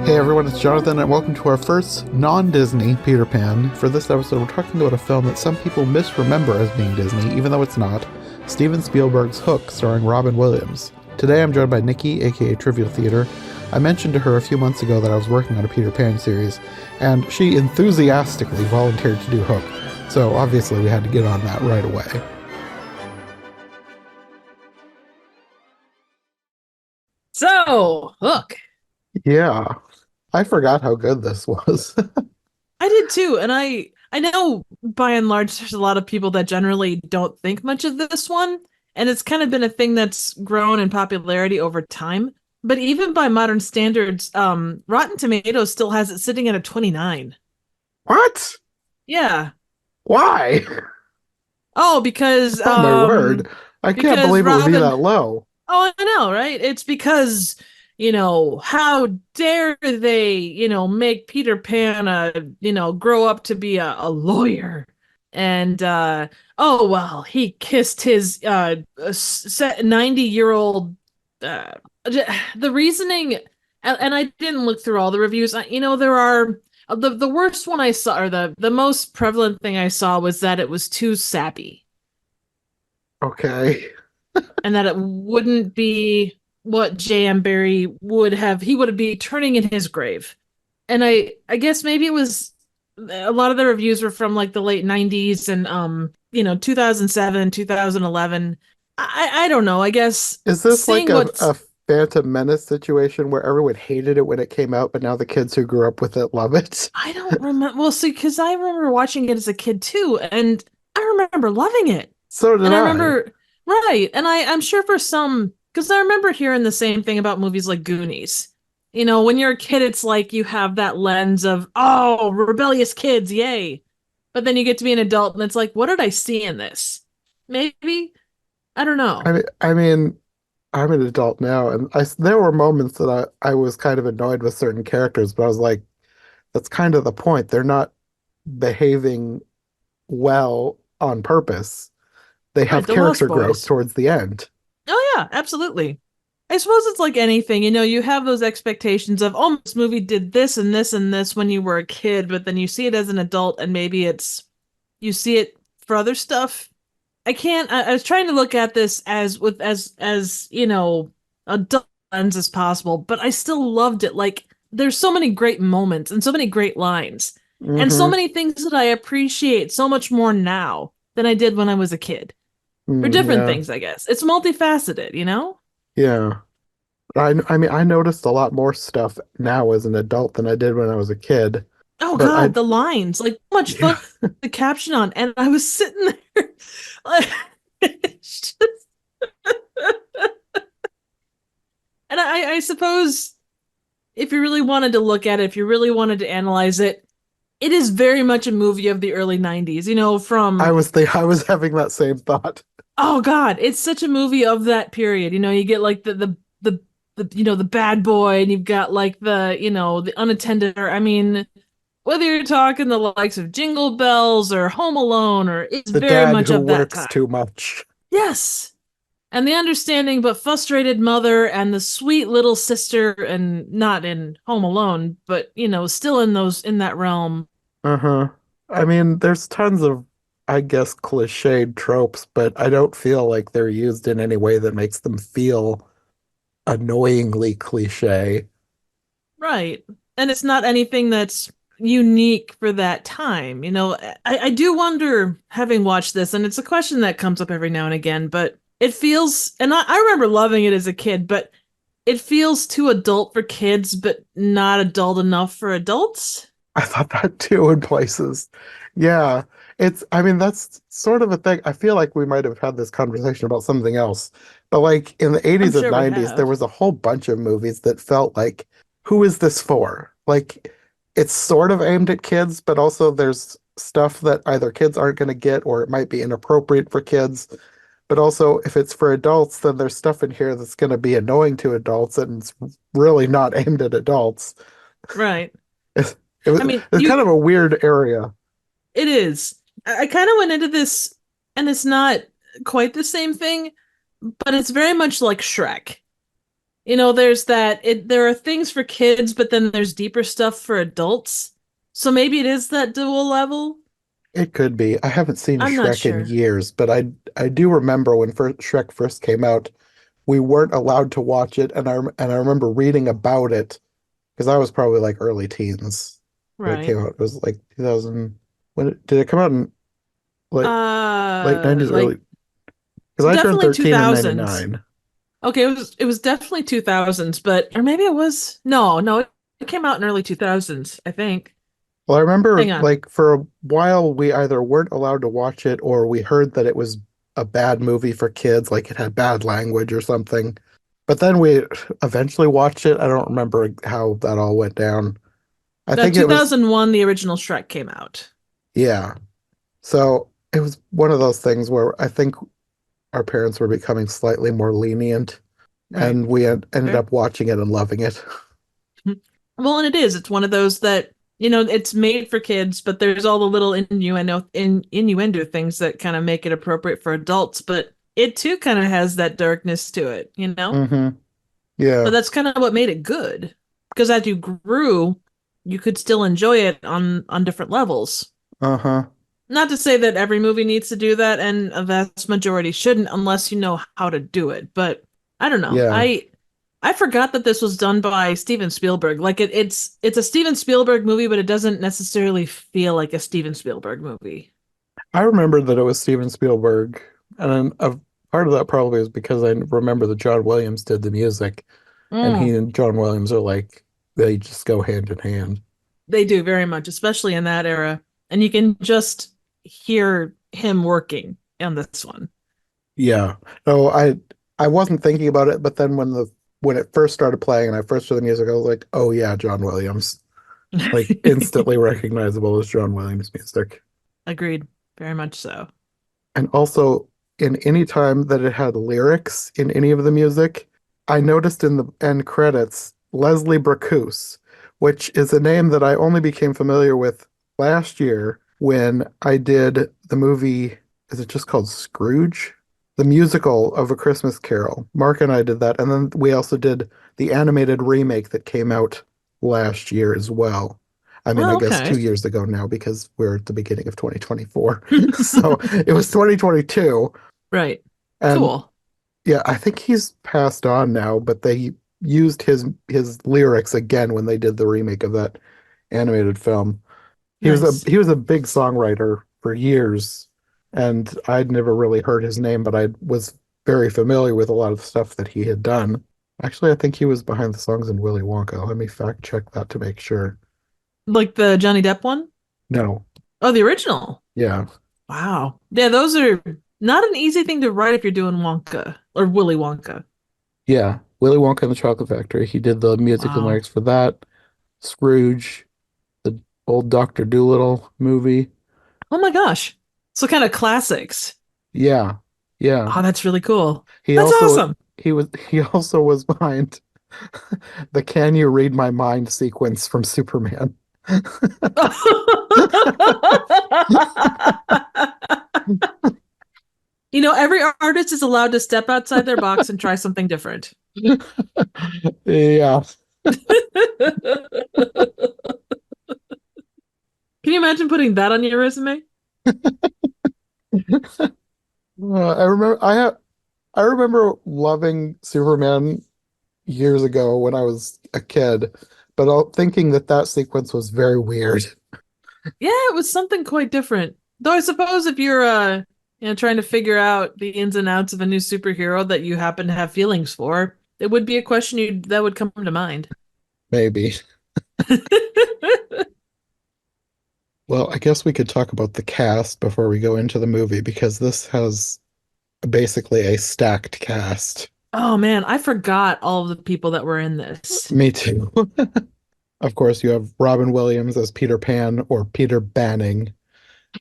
Hey everyone, it's Jonathan, and welcome to our first non-Disney Peter Pan. For this episode, we're talking about a film that some people misremember as being Disney, even though it's not. Steven Spielberg's Hook, starring Robin Williams. Today I'm joined by Nicki, aka Trivial Theater. I mentioned to her a few months ago that I was working on a Peter Pan series, and she enthusiastically volunteered to do Hook. So obviously we had to get on that right away. So, Hook. Yeah, I forgot how good this was. I did too, and I know by and large there's a lot of people that generally don't think much of this one, and it's kind of been a thing that's grown in popularity over time. But even by modern standards, Rotten Tomatoes still has it sitting at a 29. What? Yeah. Why? Oh, because Oh my word. I can't because believe it would be Robin. that low. Oh, I know, right? It's because, how dare they, make Peter Pan, grow up to be a lawyer. And, oh, well, he kissed his 90-year-old. Uh, the reasoning, and I didn't look through all the reviews. There are. The worst one I saw, or the most prevalent thing I saw was that it was too sappy Okay. and that it wouldn't be what J.M. Barrie would have. He would be turning in his grave. And I guess maybe it was a lot of the reviews were from like the late 90s and 2007, 2011. I don't know. I guess Is this like seeing a what's Phantom Menace situation where everyone hated it when it came out, but now the kids who grew up with it love it? I don't remember. Well, see, because I remember watching it as a kid too, and I remember loving it. So did And I I. remember, right. And I'm sure for some, because I remember hearing the same thing about movies like Goonies. When you're a kid, it's like you have that lens of, oh, rebellious kids, yay. But then you get to be an adult and it's like, what did I see in this? Maybe? I don't know. I mean, I'm an adult now, and there were moments that I was kind of annoyed with certain characters, but I was like, that's kind of the point. They're not behaving well on purpose. They Right, have the Lost character growth Boys. towards the end. Oh, yeah, absolutely. I suppose it's like anything, you have those expectations of, oh, this movie did this and this and this when you were a kid, but then you see it as an adult and maybe you see it for other stuff. I can't. I was trying to look at this as adult lens as possible, but I still loved it. Like there's so many great moments and so many great lines, and so Mm-hmm. many things that I appreciate so much more now than I did when I was a kid. For different Yeah. things, I guess. It's multifaceted. Yeah. I mean, I noticed a lot more stuff now as an adult than I did when I was a kid. Oh But God, the lines, like so much yeah, fun the caption on, and I was sitting there, like, it's just- and I suppose if you really wanted to look at it, if you really wanted to analyze it, it is very much a movie of the early 90s, from I was having that same thought. oh God, it's such a movie of that period. You get like the bad boy and you've got like the unattended or I mean, whether you're talking the likes of Jingle Bells or Home Alone or it's The very dad much who of that works time. too much. Yes. And the understanding but frustrated mother and the sweet little sister and not in Home Alone, but still in that realm. Uh-huh. I mean, there's tons of, I guess, cliched tropes, but I don't feel like they're used in any way that makes them feel annoyingly cliche. Right. And it's not anything that's unique for that time. I do wonder, having watched this, and it's a question that comes up every now and again, but it feels, and I remember loving it as a kid, but it feels too adult for kids, but not adult enough for adults. I thought that too in places. Yeah, I mean, that's sort of a thing. I feel like we might have had this conversation about something else, but like in the I'm 80s and sure we 90s, there have. was a whole bunch of movies that felt like, who is this for? Like, it's sort of aimed at kids, but also there's stuff that either kids aren't going to get or it might be inappropriate for kids. But also, if it's for adults, then there's stuff in here that's going to be annoying to adults and it's really not aimed at adults. Right. It I was, mean, it's kind of a weird area. it is. I kind of went into this, and it's not quite the same thing, but it's very much like Shrek. There's there are things for kids, but then there's deeper stuff for adults. So maybe it is that dual level. It could be. I haven't seen I'm not Shrek in sure. years, but I do remember when Shrek first came out, we weren't allowed to watch it, and I remember reading about it because I was probably like early teens when it came Right. out. It was like 2000. Did it come out in like late 90s, Like early? Because I turned definitely 13 in 2000s. 99. Okay, it was definitely 2000s, but or maybe it was no, no, it came out in early 2000s, I think. Well, I remember Hang on. like for a while we either weren't allowed to watch it or we heard that it was a bad movie for kids, like it had bad language or something. But then we eventually watched it. I don't remember how that all went down. I The think it was, 2001 the original Shrek came out. yeah. So it was one of those things where I think our parents were becoming slightly more lenient Right. and we ended Fair. up watching it and loving it. Well, and it is. It's one of those that, it's made for kids, but there's all the little innuendo things that kind of make it appropriate for adults, but it too kind of has that darkness to it. Hmm. Yeah. But that's kind of what made it good. Because as you grew, you could still enjoy it on different levels. Uh-huh. Not to say that every movie needs to do that, and a vast majority shouldn't unless you know how to do it. But I don't know. Yeah. I forgot that this was done by Steven Spielberg. Like it's a Steven Spielberg movie, but it doesn't necessarily feel like a Steven Spielberg movie. I remember that it was Steven Spielberg, and a part of that probably is because I remember that John Williams did the music, and he Mm, and John Williams are like they just go hand in hand. they do very much, especially in that era. And you can just hear him working on this one. Yeah. No, I wasn't thinking about it, but then when it first started playing and I first heard the music, I was like, oh yeah, John Williams. Like instantly recognizable as John Williams music. Agreed. Very much so. And also, in any time that it had lyrics in any of the music, I noticed in the end credits Leslie Bracus, which is a name that I only became familiar with last year when I did the movie. Is it just called Scrooge? The musical of A Christmas Carol. Mark and I did that. And then we also did the animated remake that came out last year as well. I mean, I Oh, guess okay. 2 years ago now because we're at the beginning of 2024. So it was 2022. Right. And Cool. yeah, I think he's passed on now, but they used his lyrics again when they did the remake of that animated film. Nice. He was a big songwriter for years, and I'd never really heard his name, but I was very familiar with a lot of stuff that he had done. Actually, I think he was behind the songs in Willy Wonka. Let me fact check that to make sure. Like the Johnny Depp one? No. Oh, the original. Yeah. Wow. Yeah, those are not an easy thing to write if you're doing Wonka or Willy Wonka. Yeah. Willy Wonka and the Chocolate Factory. He did the music and Wow. lyrics for that. Scrooge, the old Doctor Dolittle movie. Oh my gosh. So kind of classics. Yeah. Yeah. Oh, that's really cool. He That's also awesome. he also was behind the Can You Read My Mind sequence from Superman. Every artist is allowed to step outside their box and try something different. Yeah. Can you imagine putting that on your resume? I remember loving Superman years ago when I was a kid, but thinking that that sequence was very weird. Yeah, it was something quite different. Though I suppose if you're trying to figure out the ins and outs of a new superhero that you happen to have feelings for, it would be a question that would come to mind. Maybe. Well, I guess we could talk about the cast before we go into the movie because this has basically a stacked cast. Oh man, I forgot all of the people that were in this. Me too. Of course, you have Robin Williams as Peter Pan or Peter Banning,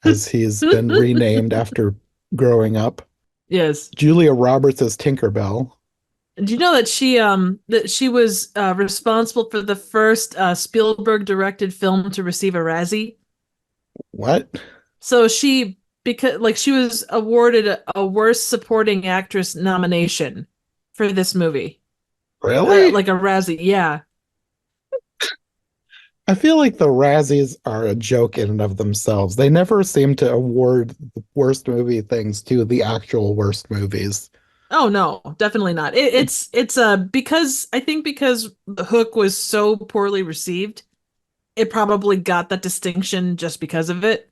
as he's been renamed after growing up. Yes. Julia Roberts as Tinkerbell. Do you know that she was responsible for the first Spielberg directed film to receive a Razzie? What? So she because like she was awarded a worst supporting actress nomination for this movie. Really? Like a Razzie. Yeah. I feel like the Razzies are a joke in and of themselves. They never seem to award the worst movie things to the actual worst movies. Oh no, definitely not. It's because I think because The Hook was so poorly received, it probably got that distinction just because of it.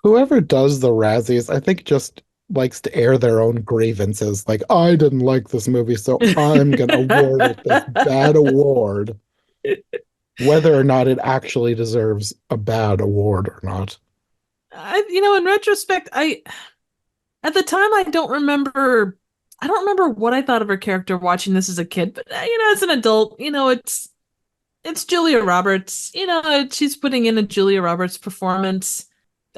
Whoever does the Razzies, I think just likes to air their own grievances. Like, I didn't like this movie, so I'm gonna award it this bad award, whether or not it actually deserves a bad award or not. In retrospect, I at the time I don't remember what I thought of her character watching this as a kid, but as an adult, it's Julia Roberts. She's putting in a Julia Roberts performance.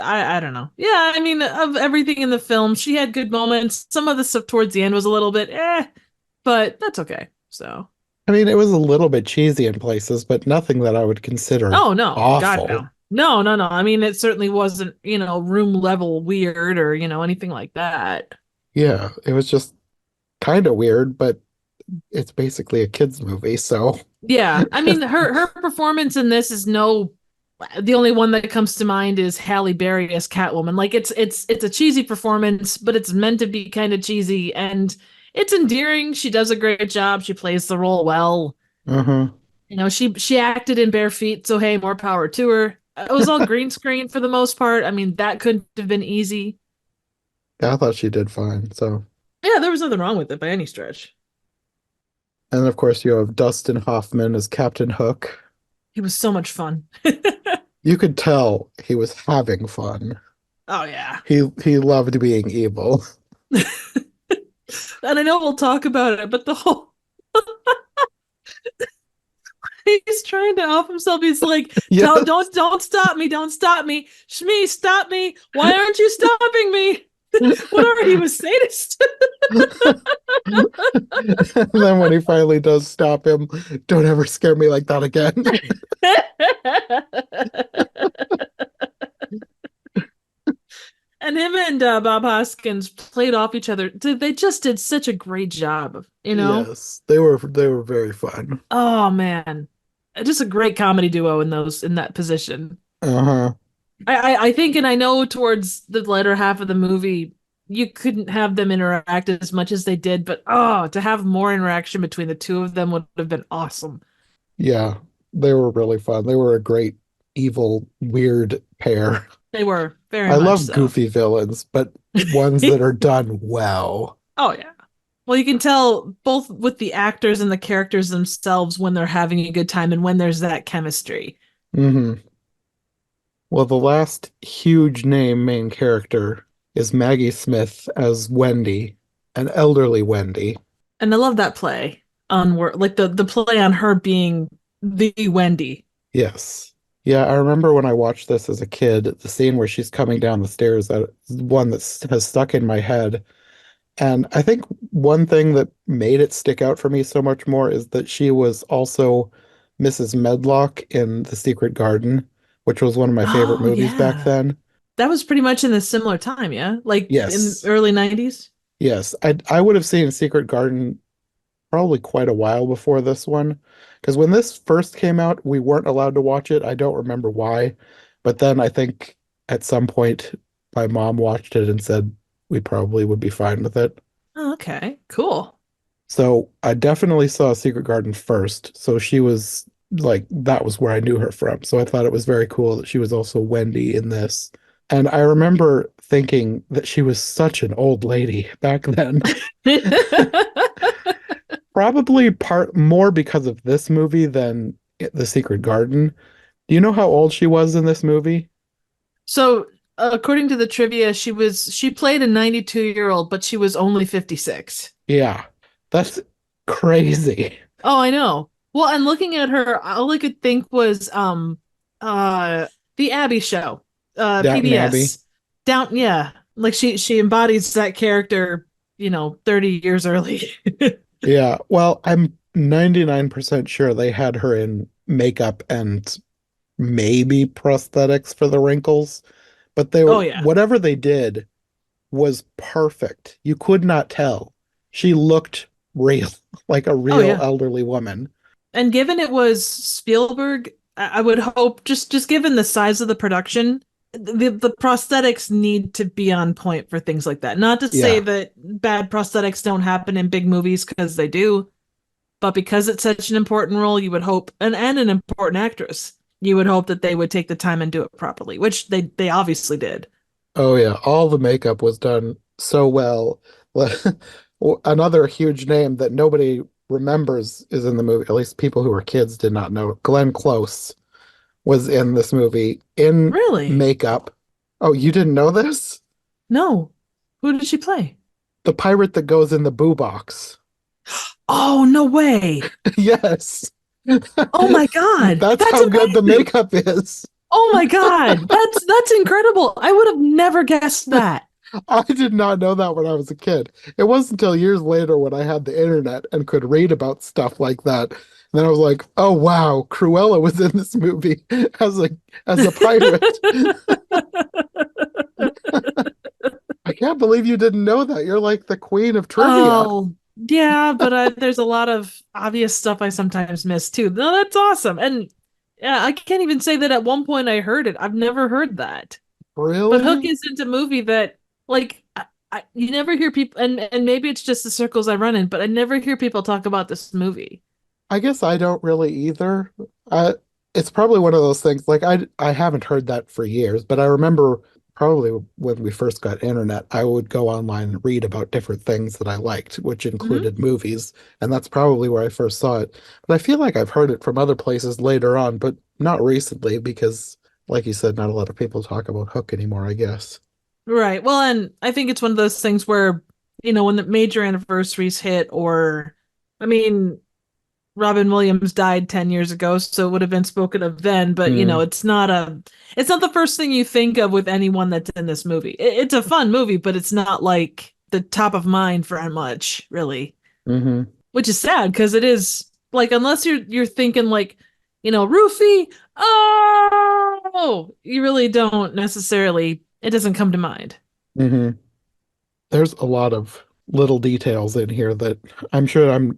I don't know. Yeah, I mean, of everything in the film, she had good moments. Some of the stuff towards the end was a little bit but that's okay. So, I mean, it was a little bit cheesy in places, but nothing that I would consider oh no, God awful. no. No, no, no. I mean, it certainly wasn't, room level weird or, anything like that. Yeah, it was just kind of weird, but it's basically a kids movie, so Yeah, I mean her performance in this is no the only one that comes to mind is Halle Berry as Catwoman. Like it's a cheesy performance, but it's meant to be kind of cheesy and it's endearing. She does a great job. She plays the role well. uh-huh. She acted in bare feet, so hey, more power to her. It was all green screen for the most part. I mean, that couldn't have been easy. Yeah, I thought she did fine. So, Yeah, there was nothing wrong with it by any stretch. and of course you have Dustin Hoffman as Captain Hook. It was so much fun. You could tell he was having fun. Oh yeah. He loved being evil. And I know we'll talk about it, but the whole he's trying to off himself. He's like, "Tell, Yes. don't stop me, don't stop me, Shmi, stop me! Why aren't you stopping me?" Whatever he was sadist. And then when he finally does stop him, don't ever scare me like that again. And him and Bob Hoskins played off each other. They just did such a great job, you know? Yes, they were very fun. Oh man. Just a great comedy duo in that position. Uh-huh. I think and I know towards the latter half of the movie you couldn't have them interact as much as they did, but to have more interaction between the two of them would have been awesome. Yeah, they were really fun. They were a great evil weird pair. They were very I much love so. goofy villains, but ones that are done well. Oh yeah. Well, you can tell both with the actors and the characters themselves when they're having a good time and when there's that chemistry. Hmm. Well, the last huge name main character is Maggie Smith as Wendy, an elderly Wendy. And I love that play on word, like the play on her being the Wendy. Yes. Yeah, I remember when I watched this as a kid, the scene where she's coming down the stairs, that is one that has stuck in my head. And I think one thing that made it stick out for me so much more is that she was also Mrs. Medlock in The Secret Garden, which was one of my favorite Oh movies back yeah. then. That was pretty much in a similar time, yeah? Like in Yes. early 90s. Yes. I would have seen Secret Garden probably quite a while before this one. Because when this first came out, we weren't allowed to watch it. I don't remember why. But then I think at some point my mom watched it and said we probably would be fine with it. Oh, okay. Cool. So I definitely saw Secret Garden first. So she was like, that was where I knew her from. So I thought it was very cool that she was also Wendy in this. And I remember thinking that she was such an old lady back then. Probably part more because of this movie than The Secret Garden. Do you know how old she was in this movie? So, according to the trivia, she played a 92-year-old, but she was only 56. Yeah, that's crazy. Oh, I know. Well, and looking at her, all I could think was uh the Abby show. Downton Abbey. PBS. Down yeah. Like she embodies that character, 30 years early. Yeah, well, I'm 99% sure they had her in makeup and maybe prosthetics for the wrinkles, but they Oh yeah. whatever they did was perfect. You could not tell. She looked real, like a Oh real yeah. elderly woman. And given it was Spielberg, I would hope just given the size of the production, the prosthetics need to be on point for things like that. Not to say Yeah. that bad prosthetics don't happen in big movies because they do, but because it's such an important role, you would hope and an important actress, you would hope that they would take the time and do it properly, which they obviously did. Oh yeah, all the makeup was done so well. Another huge name that nobody remembers is in the movie. At least people who were kids did not know. Glenn Close was in this movie in Really? makeup. Oh, you didn't know this? No. Who did she play? The pirate that goes in the boo box. Oh, no way. Yes. Oh my God. That's That's how good the amazing. makeup is. Oh my God. That's incredible. I would have never guessed that. I did not know that when I was a kid. It wasn't until years later when I had the internet and could read about stuff like that. And then I was like, oh wow, Cruella was in this movie as a pirate. I can't believe you didn't know that. You're like the queen of trivia. Oh, yeah, but there's a lot of obvious stuff I sometimes miss too. No, that's awesome. And yeah, I can't even say that at one point I heard it. I've never heard that. But Hook Really? isn't a movie that like you never hear people and maybe it's just the circles I run in, but I never hear people talk about this movie. I guess I don't really either. It's probably one of those things like I haven't heard that for years, but I remember probably when we first got internet, I would go online and read about different things that I liked, which Hmm. included movies, and that's probably where I first saw it. But I feel like I've heard it from other places later on, but not recently because, like you said, not a lot of people talk about Hook anymore, I guess. Right. Well, and I think it's one of those things where, when the major anniversaries hit, or, I mean, Robin Williams died 10 years ago, so it would have been spoken of then, but, Mm, it's not the first thing you think of with anyone that's in this movie. It's a fun movie, but it's not like the top of mind for much, really, hmm which is sad because it is like, unless you're thinking like, Roofy, oh, you really don't necessarily, it doesn't come to mind. hmm There's a lot of little details in here that I'm sure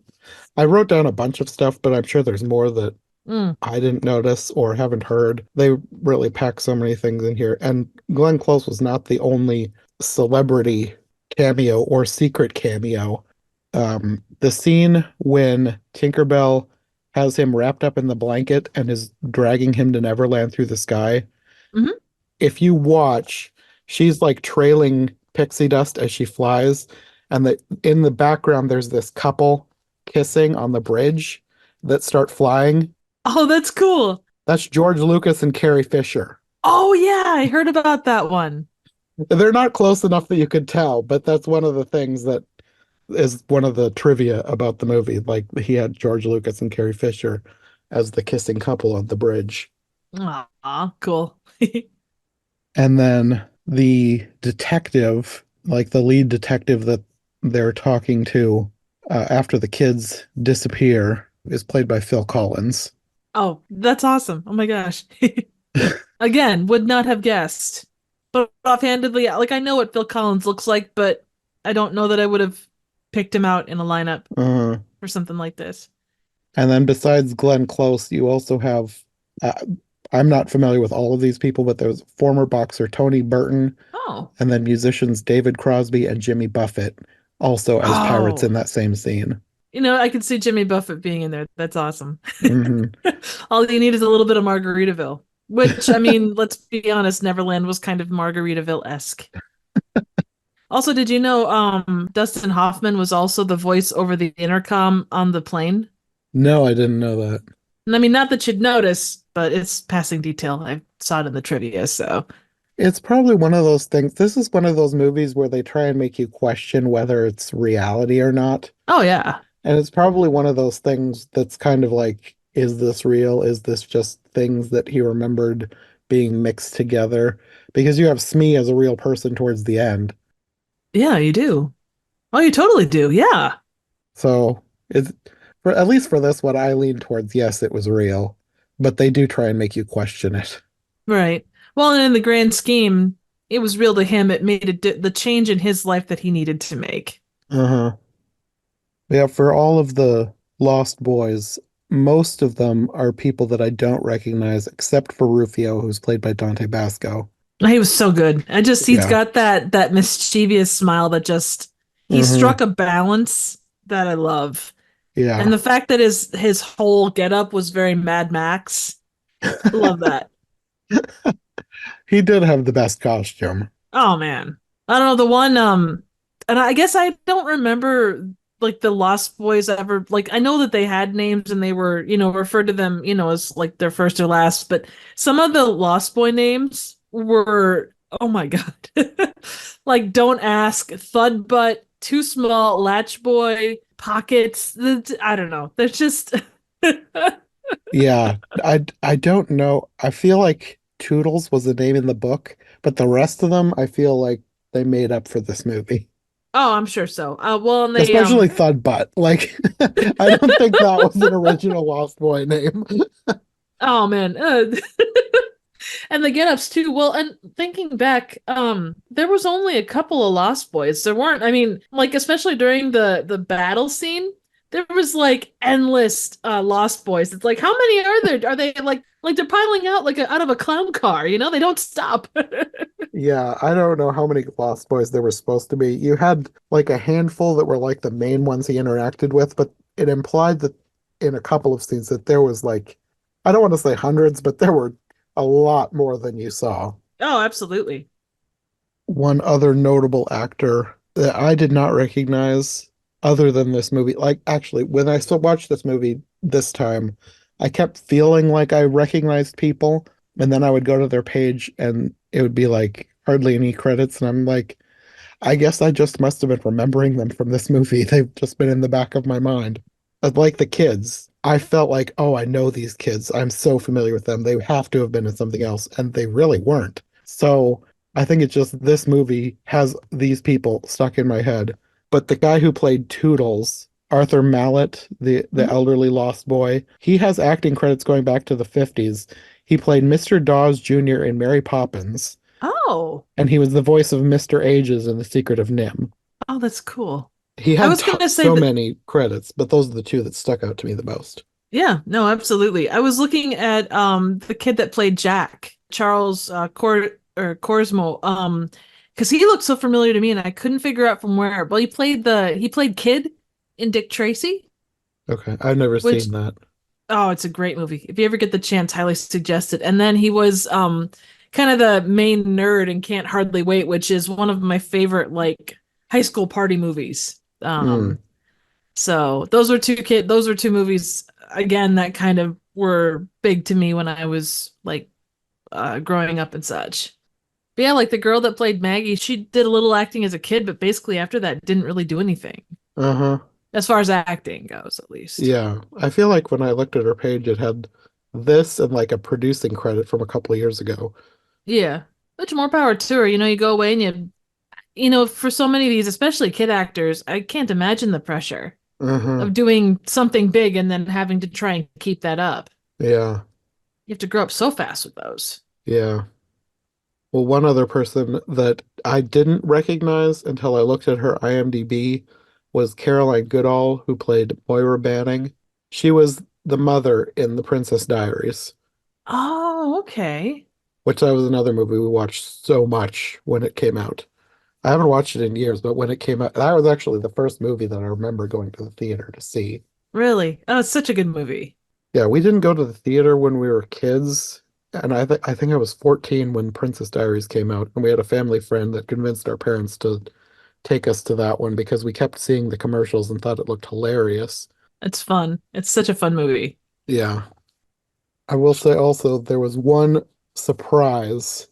I wrote down a bunch of stuff, but I'm sure there's more that Mm. I didn't notice or haven't heard. They really pack so many things in here. And Glenn Close was not the only celebrity cameo or secret cameo. The scene when Tinkerbell has him wrapped up in the blanket and is dragging him to Neverland through the sky. Hmm. If you watch, she's like trailing pixie dust as she flies, and in the background there's this couple kissing on the bridge that start flying. Oh, that's cool. That's George Lucas and Carrie Fisher. Oh yeah, I heard about that one. They're not close enough that you could tell, but that's one of the things that is one of the trivia about the movie. Like he had George Lucas and Carrie Fisher as the kissing couple on the bridge. Aw, cool. And then the detective, like the lead detective that they're talking to after the kids disappear, is played by Phil Collins. Oh, that's awesome. Oh my gosh. Again, would not have guessed. But offhandedly, like I know what Phil Collins looks like, but I don't know that I would have picked him out in a lineup Uh, for something like this. and then besides Glenn Close, you also have, uh, I'm not familiar with all of these people, but there's former boxer Tony Burton, Oh. and then musicians David Crosby and Jimmy Buffett also as pirates in Oh. that same scene. I could see Jimmy Buffett being in there. That's awesome. Hmm All you need is a little bit of Margaritaville, which, I mean, let's be honest, Neverland was kind of Margaritaville-esque. Also, did you know Dustin Hoffman was also the voice over the intercom on the plane? No, I didn't know that. And I mean, not that you'd notice, but it's passing detail. I saw it in the trivia, so. It's probably one of those things. This is one of those movies where they try and make you question whether it's reality or not. Oh yeah. And it's probably one of those things that's kind of like, is this real? Is this just things that he remembered being mixed together? Because you have Smee as a real person towards the end. Yeah, you do. Oh, you totally do. Yeah. So it's for at least for this one, I lean towards yes, it was real. But they do try and make you question it. Right. Well, and in the grand scheme, it was real to him. It made the change in his life that he needed to make. Uh-huh. Yeah, for all of the Lost Boys, most of them are people that I don't recognize, except for Rufio, who's played by Dante Basco. He was so good. He's Yeah. got that mischievous smile that just he Hmm. struck a balance that I love. And Yeah. the fact that his whole getup was very Mad Max, love that. He did have the best costume. Oh man. I don't know the one and I guess I don't remember like the Lost Boys ever like I know that they had names and they were, referred to them, as like their first or last, but some of the Lost Boy names were oh my God. Like don't ask, Thud Butt, Too Small, Latch Boy, Pockets. I don't know. There's just Yeah, I don't know. I feel like Toodles was the name in the book, but the rest of them, I feel like they made up for this movie. Oh, I'm sure so. Well, and they Especially Thud Butt. Like, I don't think that was an original Lost Boy name. oh man, and the get-ups too. Well, and thinking back, there was only a couple of Lost Boys. There weren't. I mean, like especially during the battle scene, there was like endless Lost Boys. It's like how many are there? Are they like they're piling out like out of a clown car? They don't stop. Yeah, I don't know how many Lost Boys there were supposed to be. You had like a handful that were like the main ones he interacted with, but it implied that in a couple of scenes that there was like, I don't want to say hundreds, but there were a lot more than you saw. Oh, absolutely. One other notable actor that I did not recognize other than this movie, like actually, when I still watched this movie this time, I kept feeling like I recognized people, and then I would go to their page and it would be like hardly any credits, and I'm like, I guess I just must have been remembering them from this movie. They've just been in the back of my mind. Like the kids, I felt like, oh, I know these kids. I'm so familiar with them. They have to have been in something else, and they really weren't. So I think it's just this movie has these people stuck in my head. But the guy who played Toodles, Arthur Mallet, the Mhm. elderly lost boy, he has acting credits going back to the 50s. He played Mr. Dawes Jr. in Mary Poppins, Oh, and he was the voice of Mr. Ages in The Secret of Nim. oh, that's cool. He I had was gonna say so that. many credits, but those are the two that stuck out to me the most. Yeah, no, absolutely. I was looking at the kid that played Jack, Charles Corsmo, because he looked so familiar to me and I couldn't figure out from where. Well, he played Kid in Dick Tracy, Okay, I've never which seen that. oh, it's a great movie. If you ever get the chance, highly suggest it. And then he was kind of the main nerd in Can't Hardly Wait, which is one of my favorite like high school party movies. Hmm. So those were two movies again that kind of were big to me when I was like growing up and such. But yeah, like the girl that played Maggie, she did a little acting as a kid, but basically after that didn't really do anything. Uh-huh. As far as acting goes, at least. Yeah. I feel like when I looked at her page, it had this and like a producing credit from a couple of years ago. Yeah. Much more power to her. You go away and for so many of these, especially kid actors, I can't imagine the pressure Uh-huh. of doing something big and then having to try and keep that up. Yeah. You have to grow up so fast with those. Yeah. Well, one other person that I didn't recognize until I looked at her IMDb was Caroline Goodall, who played Moira Banning. She was the mother in The Princess Diaries, Oh, okay. which that was another movie we watched so much when it came out. I haven't watched it in years, but when it came out, that was actually the first movie that I remember going to the theater to see. Really? Oh, it's such a good movie. Yeah, we didn't go to the theater when we were kids, and I think I was 14 when Princess Diaries came out, and we had a family friend that convinced our parents to take us to that one because we kept seeing the commercials and thought it looked hilarious. It's fun. It's such a fun movie. Yeah. I will say also there was one surprise.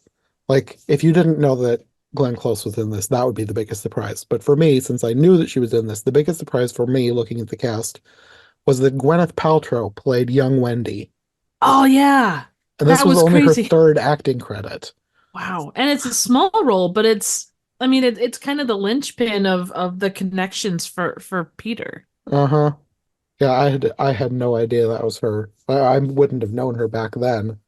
Like if you didn't know that Glenn Close was in this, that would be the biggest surprise. But for me, since I knew that she was in this, the biggest surprise for me looking at the cast was that Gwyneth Paltrow played young Wendy. Oh yeah. And this That was was only her crazy. third acting credit. Wow. And it's a small role, but I mean it's kind of the linchpin of the connections for Peter. Uh-huh. Yeah, I had no idea that was her. I wouldn't have known her back then.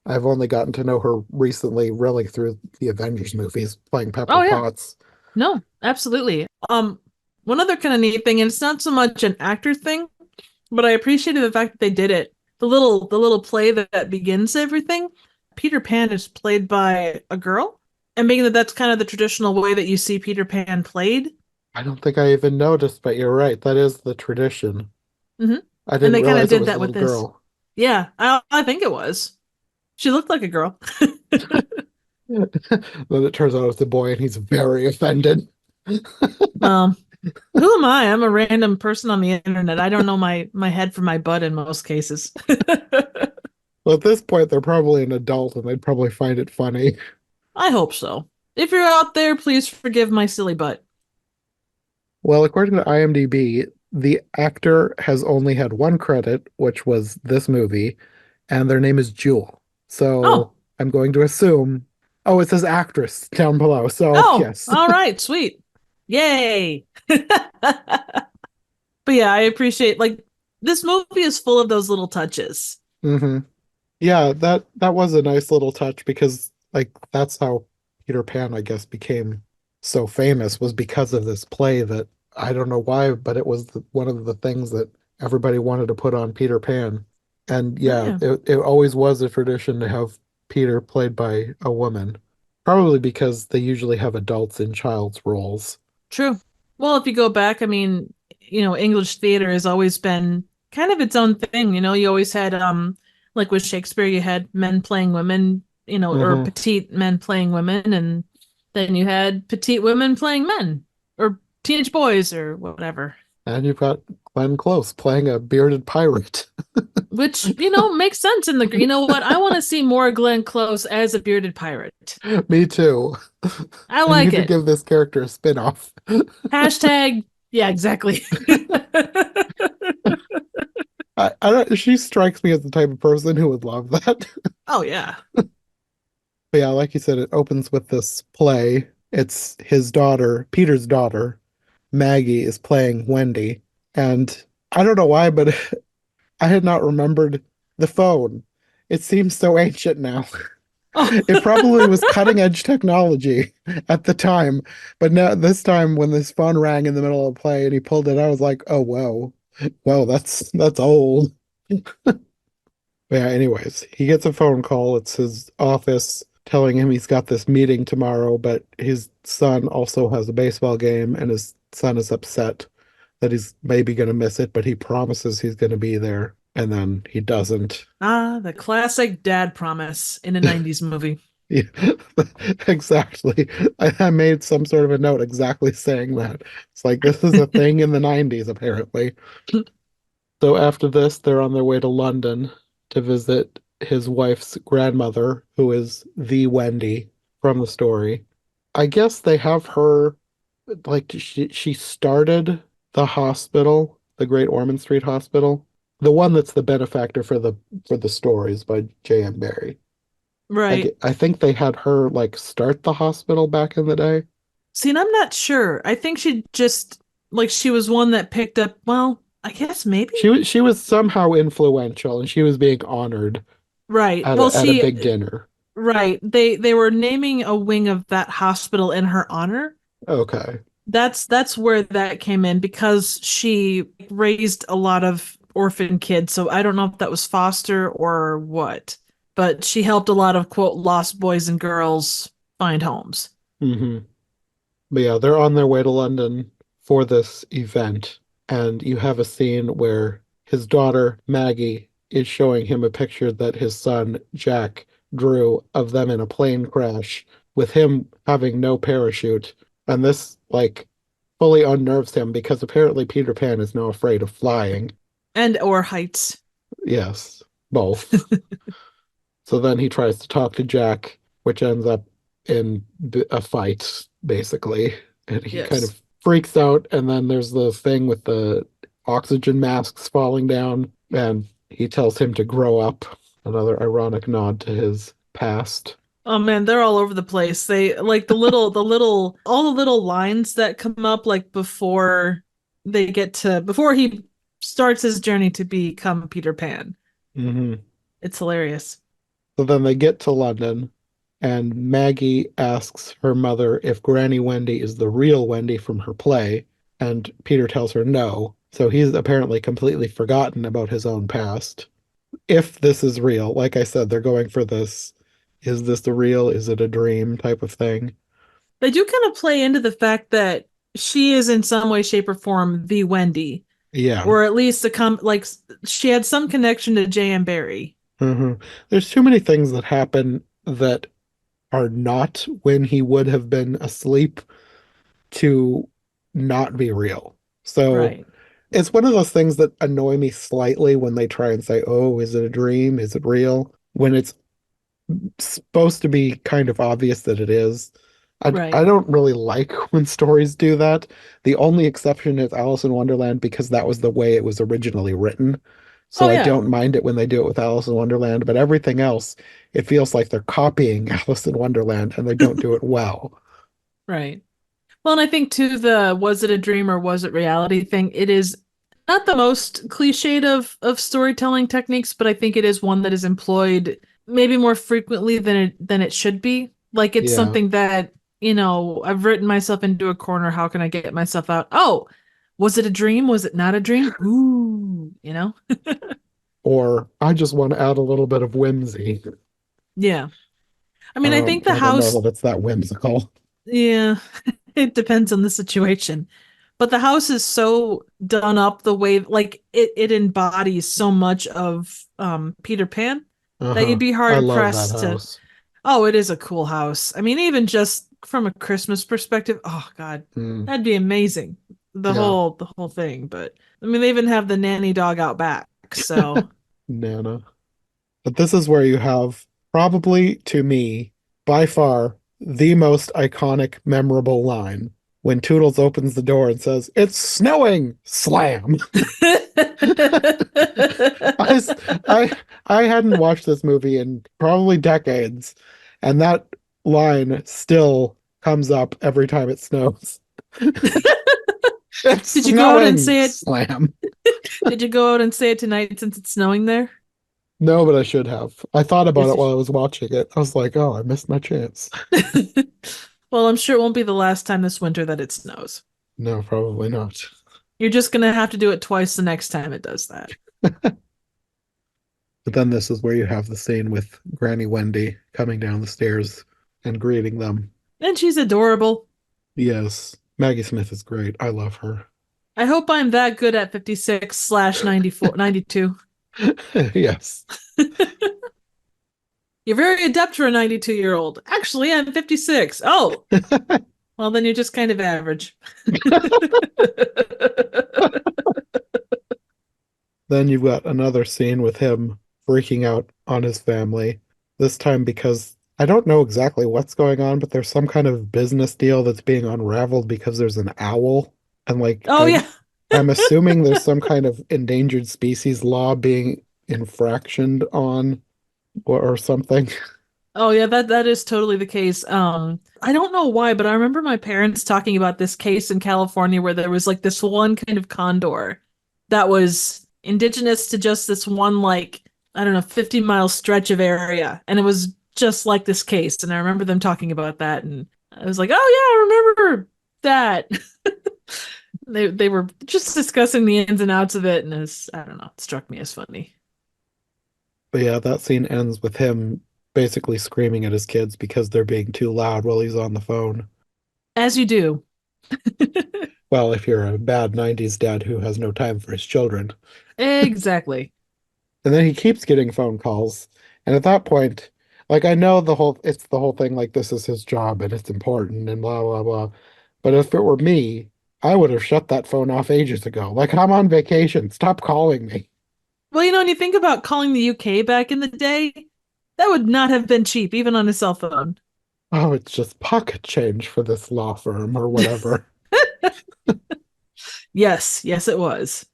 I've only gotten to know her recently, really through the Avengers movies, playing Pepper Oh yeah. Potts. No, absolutely. One other kind of neat thing, and it's not so much an actor thing, but I appreciated the fact that they did it. The little play that begins everything. Peter Pan is played by a girl, and being that that's kind of the traditional way that you see Peter Pan played. I don't think I even noticed, but you're right. That is the tradition. Hmm. I And didn't they kind of realize it did was a that with little this. girl. Yeah, I think it was. She looked like a girl. Then it turns out it's a boy and he's very offended. Um, who am I? I'm a random person on the internet. I don't know my head from my butt in most cases. Well, at this point, they're probably an adult and they'd probably find it funny. I hope so. If you're out there, please forgive my silly butt. Well, according to IMDb, the actor has only had one credit, which was this movie, and their name is Jewel. So Oh, I'm going to assume, oh, it says actress down below. So oh, yes. all right, sweet. Yay. But yeah, I appreciate like this movie is full of those little touches. Hmm. Yeah, that was a nice little touch because like that's how Peter Pan, I guess, became so famous was because of this play that I don't know why, but it was one of the things that everybody wanted to put on Peter Pan. And Oh yeah, yeah. it always was a tradition to have Peter played by a woman, probably because they usually have adults in child's roles. True. Well, if you go back, I mean, English theater has always been kind of its own thing. You always had like with Shakespeare, you had men playing women, or Hmm. petite men playing women, and then you had petite women playing men or teenage boys or whatever. And you've got Glenn Close playing a bearded pirate. Which, makes sense in the you know what? I want to see more Glenn Close as a bearded pirate. Me too. I They like need to it. give this character a spin-off. Hashtag, yeah, exactly. I don't, she strikes me as the type of person who would love that. Oh yeah. But yeah, like you said, it opens with this play. It's his daughter, Peter's daughter, Maggie, is playing Wendy. And I don't know why, but I had not remembered the phone. It seems so ancient now. Oh. It probably was cutting edge technology at the time, but now this time when this phone rang in the middle of the play and he pulled it, I was like, oh whoa, whoa, that's old. Yeah, anyways, he gets a phone call. It's his office telling him he's got this meeting tomorrow, but his son also has a baseball game, and his son is upset that he's maybe going to miss it, but he promises he's going to be there, and then he doesn't. Ah, the classic dad promise in a 90s movie. Yeah, exactly. I made some sort of a note exactly saying that. It's like this is a thing in the 90s, apparently. So after this, they're on their way to London to visit his wife's grandmother, who is the Wendy from the story. I guess they have her like she started the hospital, the Great Ormond Street Hospital, the one that's the benefactor for the stories by J.M. Barrie. Right. I think they had her like start the hospital back in the day. See, and I'm not sure. I think she just like she was one that picked up, well, I guess maybe. She was somehow influential and she was being honored Right. at Well, a big dinner. right. They were naming a wing of that hospital in her honor. Okay. That's where that came in because she raised a lot of orphan kids. So I don't know if that was foster or what, but she helped a lot of quote lost boys and girls find homes. Hmm. But yeah, they're on their way to London for this event, and you have a scene where his daughter Maggie is showing him a picture that his son Jack drew of them in a plane crash with him having no parachute. And this like fully unnerves him because apparently Peter Pan is now afraid of flying. And or heights. Yes, both. So then he tries to talk to Jack, which ends up in a fight, basically. And he kind Yes. of freaks out. And then there's the thing with the oxygen masks falling down. And he tells him to grow up. Another ironic nod to his past. Oh man, they're all over the place. They like all the little lines that come up like before he starts his journey to become Peter Pan. Hmm. It's hilarious. So then they get to London, and Maggie asks her mother if Granny Wendy is the real Wendy from her play, and Peter tells her no. So he's apparently completely forgotten about his own past. If this is real, like I said, they're going for this, is this the real, is it a dream type of thing? They do kind of play into the fact that she is in some way, shape, or form the Wendy, Yeah. or at least like she had some connection to J.M. Barrie. hmm There's too many things that happen that are not when he would have been asleep to not be real. So Right, it's one of those things that annoy me slightly when they try and say, oh, is it a dream? Is it real? When it's supposed to be kind of obvious that it is. I right. don't really like when stories do that. The only exception is Alice in Wonderland because that was the way it was originally written. Oh So I yeah, don't mind it when they do it with Alice in Wonderland, but everything else, it feels like they're copying Alice in Wonderland and they don't do it well. right. Well, and I think too the was it a dream or was it reality thing, it is not the most cliched of storytelling techniques, but I think it is one that is employed maybe more frequently than it should be. Like it's Yeah. something that, I've written myself into a corner. How can I get myself out? Oh, was it a dream? Was it not a dream? Ooh, you know? Or I just want to add a little bit of whimsy. Yeah. I mean, I think the I don't know house, if it's that whimsical. yeah, it depends on the situation. But the house is so done up the way like it embodies so much of Peter Pan that you'd Uh-huh. be I hard love that pressed to. house. Oh, it is a cool house. I mean, even just from a Christmas perspective, oh God, Mm, that'd be amazing. yeah. The whole thing. But I mean, they even have the nanny dog out back. So Nana. But this is where you have probably, to me, by far, the most iconic, memorable line when Toodles opens the door and says, "It's snowing!" Slam. I, s- I, I hadn't watched this movie in probably decades, and that line still comes up every time it snows. It's Did you go out and snowing! say it? Slam. Did you go out and say it tonight since it's snowing there? No, but I should have. I thought about Yes, it you while I was watching it. I was like, oh, I missed my chance. should. Well, I'm sure it won't be the last time this winter that it snows. No, probably not. You're just gonna have to do it twice the next time it does that. But then this is where you have the scene with Granny Wendy coming down the stairs and greeting them. And she's adorable. Yes, Maggie Smith is great. I love her. I hope I'm that good at 56/94, 92. Yes. You're very adept for a 92-year-old. Actually, I'm 56. Oh, well, then you're just kind of average. Then you've got another scene with him freaking out on his family. This time because I don't know exactly what's going on, but there's some kind of business deal that's being unraveled because there's an owl. And like Oh, yeah. I'm assuming there's some kind of endangered species law being infractioned on or something. Oh yeah, that is totally the case. I don't know why, but I remember my parents talking about this case in California where there was like this one kind of condor that was indigenous to just this one like I don't know 50-mile stretch of area, and it was just like this case. And I remember them talking about that, and I was like, oh yeah, I remember that. They were just discussing the ins and outs of it, and it's I don't know, it struck me as funny. But yeah, that scene ends with him basically screaming at his kids because they're being too loud while he's on the phone. As you do. Well, if you're a bad 90s dad who has no time for his children. Exactly. And then he keeps getting phone calls. And at that point, like I know it's the whole thing like this is his job and it's important and blah blah blah. But if it were me, I would have shut that phone off ages ago. Like I'm on vacation. Stop calling me. Well, when you think about calling the UK back in the day, that would not have been cheap, even on a cell phone. Oh, it's just pocket change for this law firm or whatever. Yes, yes, it was.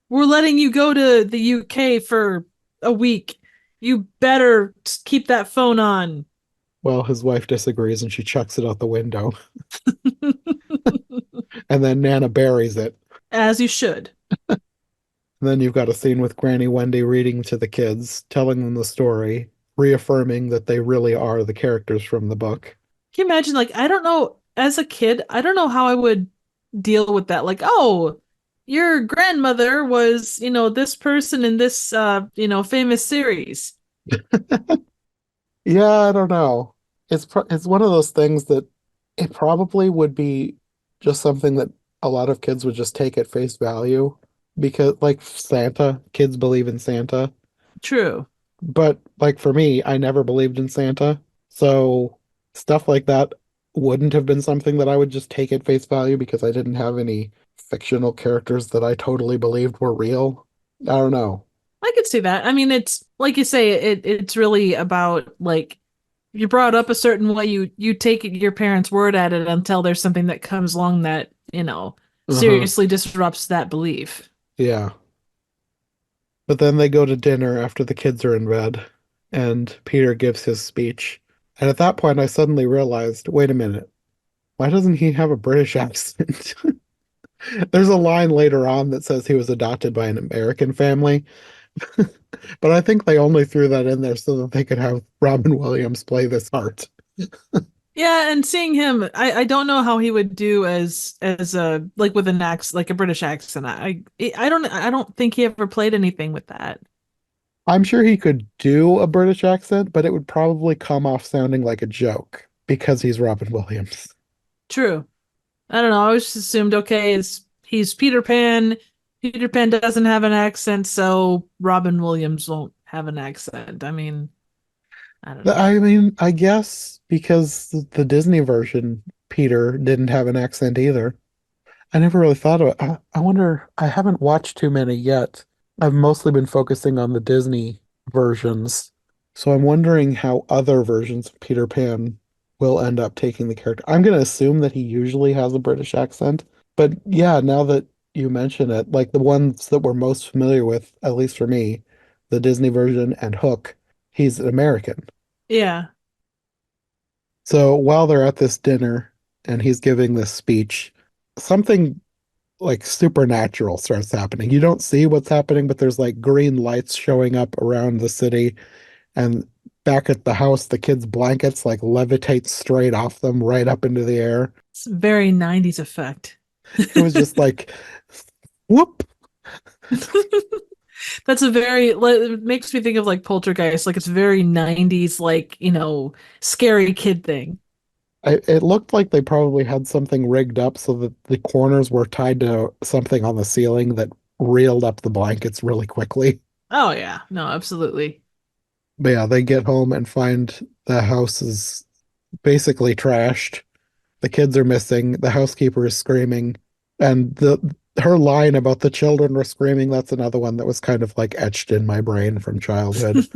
We're letting you go to the UK for a week. You better keep that phone on. Well, his wife disagrees and she chucks it out the window. And then Nana buries it. As you should. And then you've got a scene with Granny Wendy reading to the kids, telling them the story, reaffirming that they really are the characters from the book. Can you imagine, like, I don't know, as a kid, I don't know how I would deal with that. Like, oh, your grandmother was, this person in this, famous series. Yeah, I don't know. It's one of those things that it probably would be just something that a lot of kids would just take at face value because like Santa, kids believe in Santa. True. But like for me, I never believed in Santa. So stuff like that wouldn't have been something that I would just take at face value because I didn't have any fictional characters that I totally believed were real. I don't know. I could see that. I mean, it's like you say, it's really about like you brought up a certain way, you take your parents' word at it until there's something that comes along that, Uh-huh. seriously disrupts that belief. Yeah. But then they go to dinner after the kids are in bed, and Peter gives his speech. And at that point, I suddenly realized, wait a minute, why doesn't he have a British accent? There's a line later on that says he was adopted by an American family, but I think they only threw that in there so that they could have Robin Williams play this part. Yeah, and seeing him, I don't know how he would do as a like with an accent, like a British accent. I don't think he ever played anything with that. I'm sure he could do a British accent, but it would probably come off sounding like a joke because he's Robin Williams. True. I don't know. I always just assumed, okay, is he's Peter Pan. Peter Pan doesn't have an accent, so Robin Williams won't have an accent. I mean, I don't know. I mean, I guess because the Disney version, Peter didn't have an accent either. I never really thought of it. I wonder, I haven't watched too many yet. I've mostly been focusing on the Disney versions. So I'm wondering how other versions of Peter Pan will end up taking the character. I'm going to assume that he usually has a British accent. But yeah, now that you mention it, like the ones that we're most familiar with, at least for me, the Disney version and Hook, he's American. Yeah. So while they're at this dinner and he's giving this speech, something like supernatural starts happening. You don't see what's happening, but there's like green lights showing up around the city. And back at the house, the kids' blankets like levitate straight off them right up into the air. It's a very 90s effect. It was just like, whoop. That's a very it makes me think of like Poltergeist, like it's very 90s, like, scary kid thing. It looked like they probably had something rigged up so that the corners were tied to something on the ceiling that reeled up the blankets really quickly. Oh yeah. No, absolutely. But yeah, they get home and find the house is basically trashed. The kids are missing. The housekeeper is screaming. And the her line about the children were screaming, that's another one that was kind of like etched in my brain from childhood.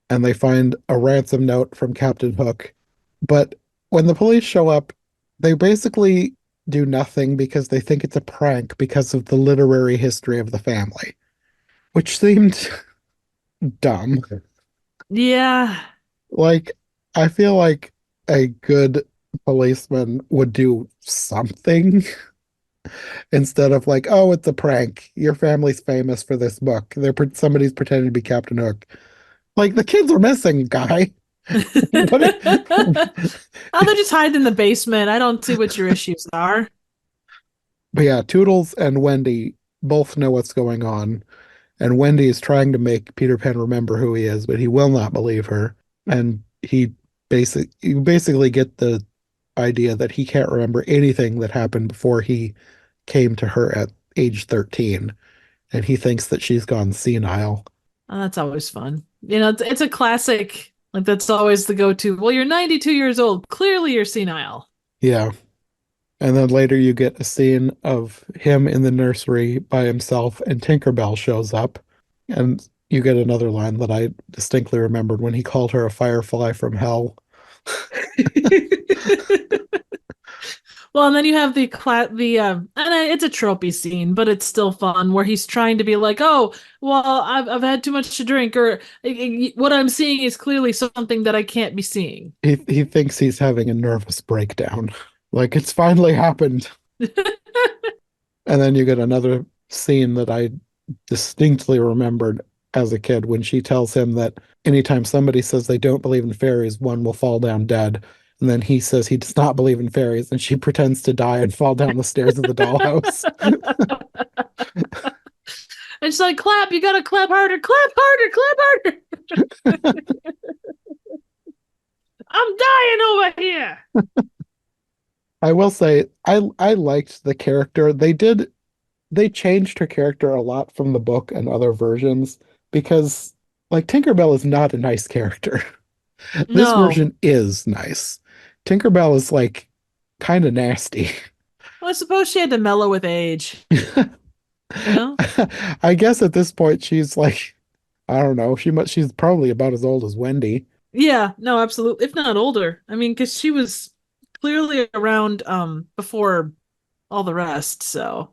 And they find a ransom note from Captain Hook. But when the police show up, they basically do nothing because they think it's a prank because of the literary history of the family, which seemed dumb. Yeah. Like, I feel like a good policeman would do something instead of like, oh, it's a prank. Your family's famous for this book. Somebody's pretending to be Captain Hook. Like the kids are missing, guy. What? Oh, they're just hiding in the basement. I don't see what your issues are. But yeah, Toodles and Wendy both know what's going on, and Wendy is trying to make Peter Pan remember who he is, but he will not believe her. And you basically get the idea that he can't remember anything that happened before he came to her at age 13, and he thinks that she's gone senile. Oh, that's always fun. It's a classic. Like that's always the go-to. Well, you're 92 years old. Clearly you're senile. Yeah. And then later you get a scene of him in the nursery by himself, and Tinkerbell shows up. And you get another line that I distinctly remembered when he called her a firefly from hell. Well, and then you have it's a tropey scene, but it's still fun where he's trying to be like, "Oh, well, I've had too much to drink," or what I'm seeing is clearly something that I can't be seeing. He thinks he's having a nervous breakdown. Like it's finally happened. And then you get another scene that I distinctly remembered. as a kid when she tells him that anytime somebody says they don't believe in fairies, one will fall down dead. And then he says he does not believe in fairies, and she pretends to die and fall down the stairs of the dollhouse. And she's like, clap, you gotta clap harder, clap harder, clap harder. I'm dying over here. I will say I liked the character. They changed her character a lot from the book and other versions because like Tinkerbell is not a nice character. This No. version is nice. Tinkerbell is like kind of nasty. Well, I suppose she had to mellow with age, you know? I guess at this point she's like I don't know, she's probably about as old as Wendy. Yeah, no, absolutely. If not older. I mean, because she was clearly around before all the rest, so.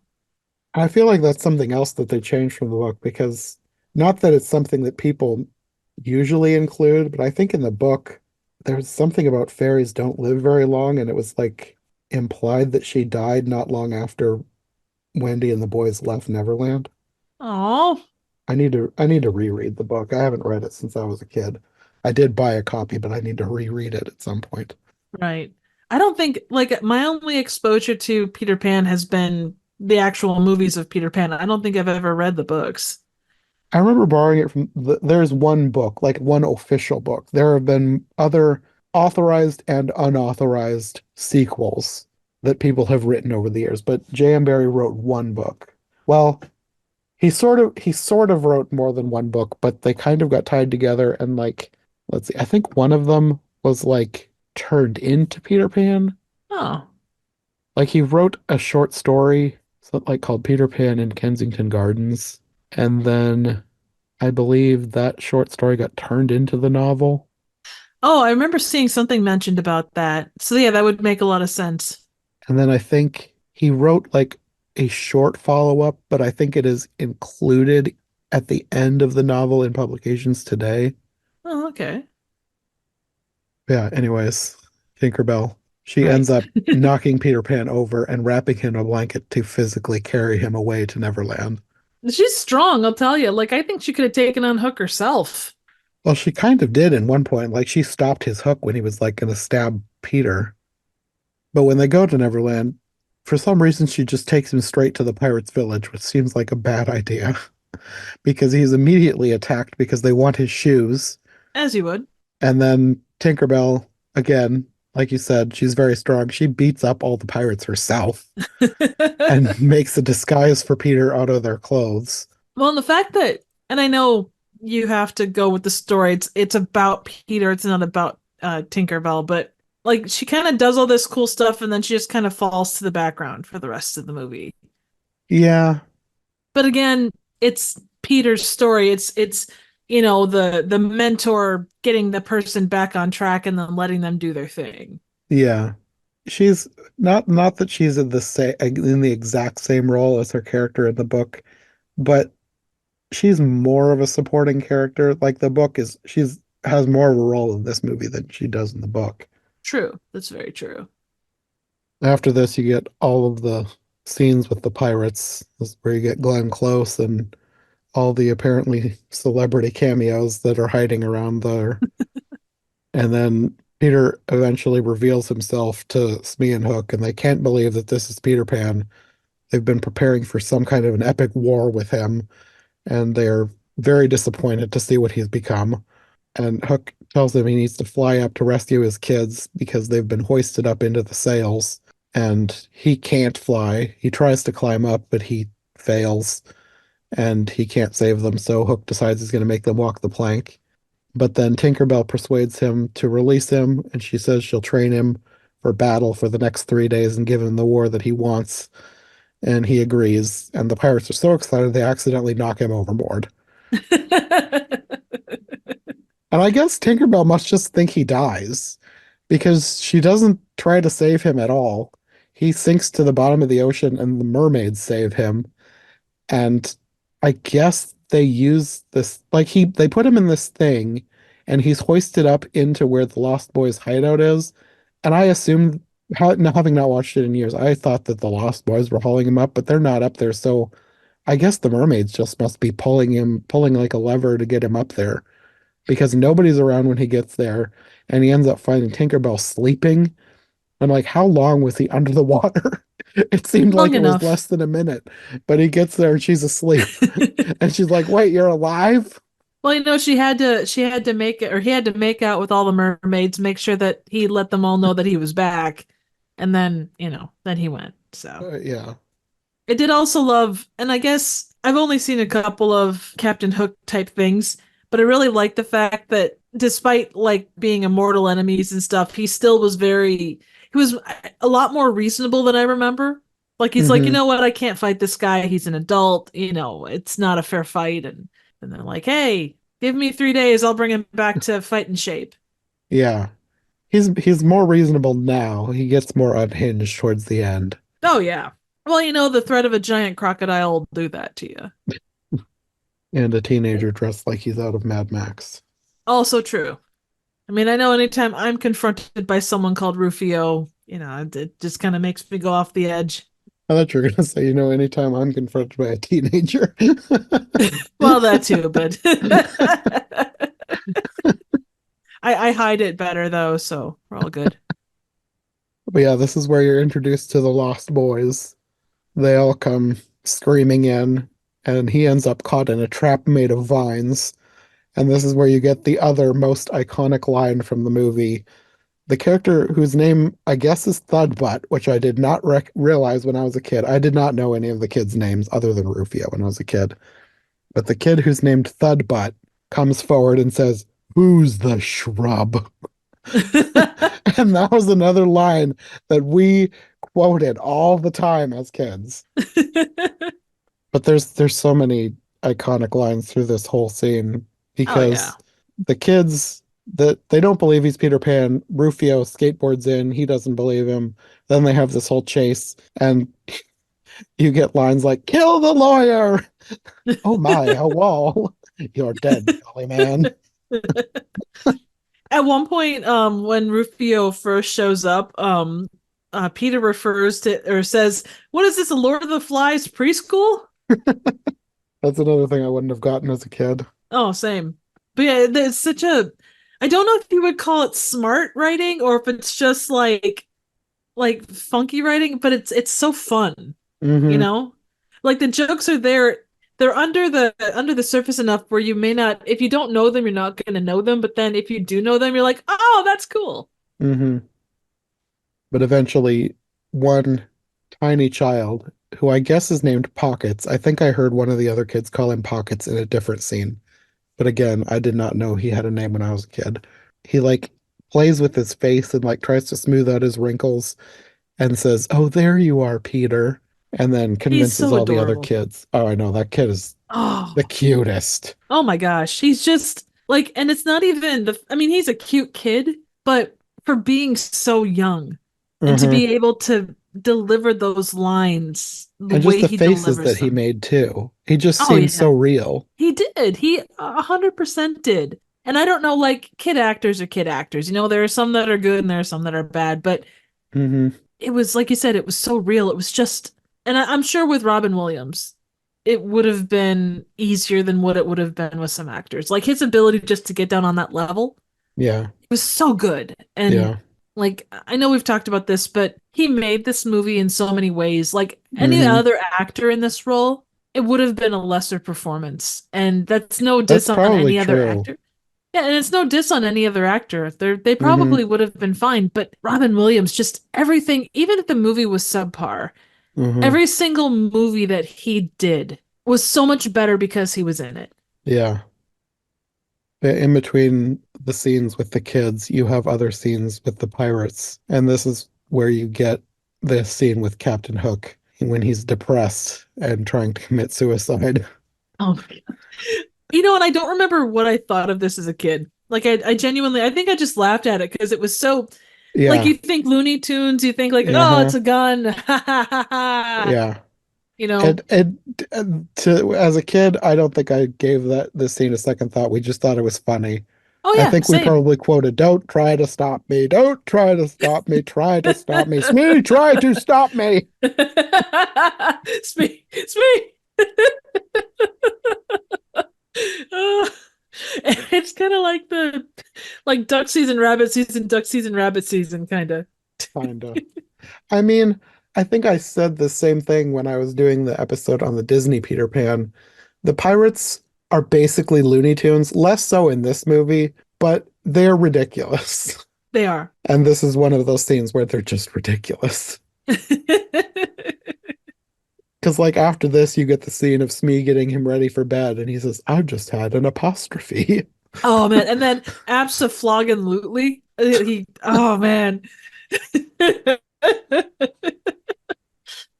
I feel like that's something else that they changed from the book because not that it's something that people usually include, but I think in the book there's something about fairies don't live very long, and it was like implied that she died not long after Wendy and the boys left Neverland. Oh, I need to reread the book. I haven't read it since I was a kid. I did buy a copy, but I need to reread it at some point. right. I don't think like my only exposure to Peter Pan has been the actual movies of Peter Pan. I don't think I've ever read the books. I remember borrowing it from there's one book, like one official book. There have been other authorized and unauthorized sequels that people have written over the years, but J.M. Barrie wrote one book. Well, he sort of wrote more than one book, but they kind of got tied together and like let's see, I think one of them was like turned into Peter Pan. Oh. Like he wrote a short story, something like called Peter Pan in Kensington Gardens, and then I believe that short story got turned into the novel. Oh, I remember seeing something mentioned about that. So yeah, that would make a lot of sense. And then I think he wrote like a short follow-up, but I think it is included at the end of the novel in publications today. Oh, okay. Yeah, anyways, Tinkerbell. She Right. ends up knocking Peter Pan over and wrapping him in a blanket to physically carry him away to Neverland. She's strong, I'll tell you. Like I think she could have taken on Hook herself. Well, she kind of did in one point. Like she stopped his hook when he was like gonna stab Peter. But when they go to Neverland, for some reason she just takes him straight to the pirates' village, which seems like a bad idea because he's immediately attacked because they want his shoes. As you would. And then Tinkerbell, again, like you said, she's very strong. She beats up all the pirates herself and makes a disguise for Peter out of their clothes. Well, and the fact that, and I know you have to go with the story. It's about Peter. It's not about Tinkerbell, but like she kind of does all this cool stuff, and then she just kind of falls to the background for the rest of the movie. Yeah, But again, it's Peter's story. It's the mentor getting the person back on track and then letting them do their thing. yeah. She's not that she's in the exact same role as her character in the book, but she's more of a supporting character. Like the book is she's has more of a role in this movie than she does in the book. True. That's very true. After this, you get all of the scenes with the pirates. This is where you get Glenn Close and all the apparently celebrity cameos that are hiding around there. And then Peter eventually reveals himself to Smee and Hook, and they can't believe that this is Peter Pan. They've been preparing for some kind of an epic war with him, and they're very disappointed to see what he's become. And Hook tells him he needs to fly up to rescue his kids because they've been hoisted up into the sails, and he can't fly. He tries to climb up, but he fails, and he can't save them. So Hook decides he's going to make them walk the plank. But then Tinkerbell persuades him to release him, and she says she'll train him for battle for the next 3 days and give him the war that he wants. And he agrees. And the pirates are so excited they accidentally knock him overboard. And I guess Tinkerbell must just think he dies because she doesn't try to save him at all. He sinks to the bottom of the ocean and the mermaids save him. And I guess they use this like they put him in this thing and he's hoisted up into where the Lost Boys hideout is. And I assumed having not watched it in years, I thought that the Lost Boys were hauling him up, but they're not up there. So I guess the mermaids just must be pulling like a lever to get him up there because nobody's around when he gets there, and he ends up finding Tinkerbell sleeping. I'm like, how long was he under the water? It seemed Long like it was enough. less than a minute, but he gets there and she's asleep. And she's like, wait, you're alive? Well, she had to make it, or he had to make out with all the mermaids, make sure that he let them all know that he was back, and then, then he went. So Yeah. I did also love, and I guess I've only seen a couple of Captain Hook type things, but I really like the fact that despite like being immortal enemies and stuff, he was a lot more reasonable than I remember. Like he's like, you Hmm. know what, I can't fight this guy. He's an adult. It's not a fair fight, and they're like, hey, give me 3 days, I'll bring him back to fighting shape. Yeah. He's more reasonable now. He gets more unhinged towards the end. Oh yeah. Well, the threat of a giant crocodile will do that to you. And a teenager dressed like he's out of Mad Max. Also true. I mean, I know anytime I'm confronted by someone called Rufio, it just kind of makes me go off the edge. I thought you were gonna say, anytime I'm confronted by a teenager. Well, that too, but I hide it better though, so we're all good. But yeah, this is where you're introduced to the Lost Boys. They all come screaming in, and he ends up caught in a trap made of vines. And this is where you get the other most iconic line from the movie. The character whose name I guess is Thudbutt, which I did not realize when I was a kid. I did not know any of the kids' names other than Rufio when I was a kid. But the kid who's named Thudbutt comes forward and says, "Who's the shrub?" And that was another line that we quoted all the time as kids. But there's so many iconic lines through this whole scene Oh yeah. because the kids that they don't believe he's Peter Pan. Rufio skateboards in, he doesn't believe him. Then they have this whole chase, and you get lines like "Kill the lawyer." Oh my, a wall. You're dead, Jolly man. At one point, when Rufio first shows up, Peter refers to or says, "What is this, a Lord of the Flies preschool?" That's another thing I wouldn't have gotten as a kid. Oh, same. But yeah, there's such a I don't know if you would call it smart writing or if it's just like funky writing, but it's so fun, you Hmm. know? Like the jokes are there. They're under the surface enough where you may not, if you don't know them, you're not going to know them, but then if you do know them, you're like, "Oh, that's cool." Hmm. But eventually, one tiny child, who I guess is named Pockets, I think I heard one of the other kids call him Pockets in a different scene. But again, I did not know he had a name when I was a kid. He like plays with his face and like tries to smooth out his wrinkles and says, "Oh, there you are, Peter." And then He's convinces so all the other adorable. kids. Oh, I know that kid is Oh, the cutest. oh my gosh. He's just like, and it's not even I mean, he's a cute kid, but for being so young and to Hmm. be able to deliver those lines the And just way the he faces delivers that he them. made too. He just Oh seems so yeah. real. He did. He 100% did. And I don't know, like kid actors are kid actors. There are some that are good and there are some that are bad, but Hmm. it was like you said, it was so real. It was just, and I'm sure with Robin Williams, it would have been easier than what it would have been with some actors. Like his ability just to get down on that level Yeah. was so good. And Yeah. like I know we've talked about this, but he made this movie in so many ways. Like any Hmm. other actor in this role, it would have been a lesser performance. And that's no That's diss on probably any other true. actor. Yeah, and it's no diss on any other actor. They Hmm. probably would have been fine, but Robin Williams, just everything, even if the movie was subpar, Hmm. every single movie that he did was so much better because he was in it. Yeah. In between the scenes with the kids, you have other scenes with the pirates. And this is where you get the scene with Captain Hook when he's depressed and trying to commit suicide. Oh, and I don't remember what I thought of this as a kid. Like I genuinely, I think I just laughed at it because it was so like Yeah. you think Looney Tunes, you think like, oh, Uh-huh. it's a gun, ha ha ha ha. Yeah. You know? And to as a kid, I don't think I gave that this scene a second thought. We just thought it was funny. Oh I yeah, think we same. probably quoted, "Don't try to stop me. Don't try to stop me. Try to stop me. Smee, try to stop me." Speak, speak. Uh, it's kind of like the like duck season, rabbit season, duck season, rabbit season, kind of. Kinda. I mean, I think I said the same thing when I was doing the episode on the Disney Peter Pan. The pirates are basically Looney Tunes, less so in this movie, but they're ridiculous. They are. And this is one of those scenes where they're just ridiculous. Because, like, after this, you get the scene of Smee getting him ready for bed, and he says, I've just had an apostrophe. Oh man, and then abso-flogging-lutely, oh man.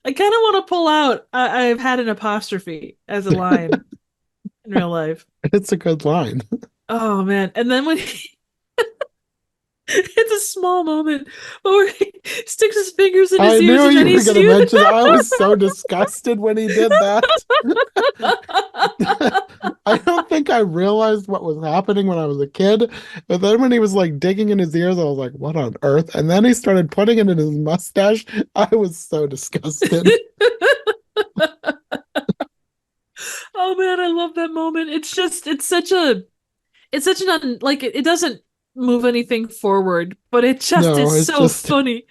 I kind of want to pull out I've had an apostrophe as a line in real life. It's a good line. Oh man. And then when it's a small moment where he sticks his fingers in his I ears knew and then you were he's going to mention it. I was so disgusted when he did that. I don't think I realized what was happening when I was a kid, but then when he was like digging in his ears, I was like, what on earth? And then he started putting it in his mustache. I was so disgusted. Oh man, I love that moment. It's such like it doesn't move anything forward, but it just No, is it's so funny.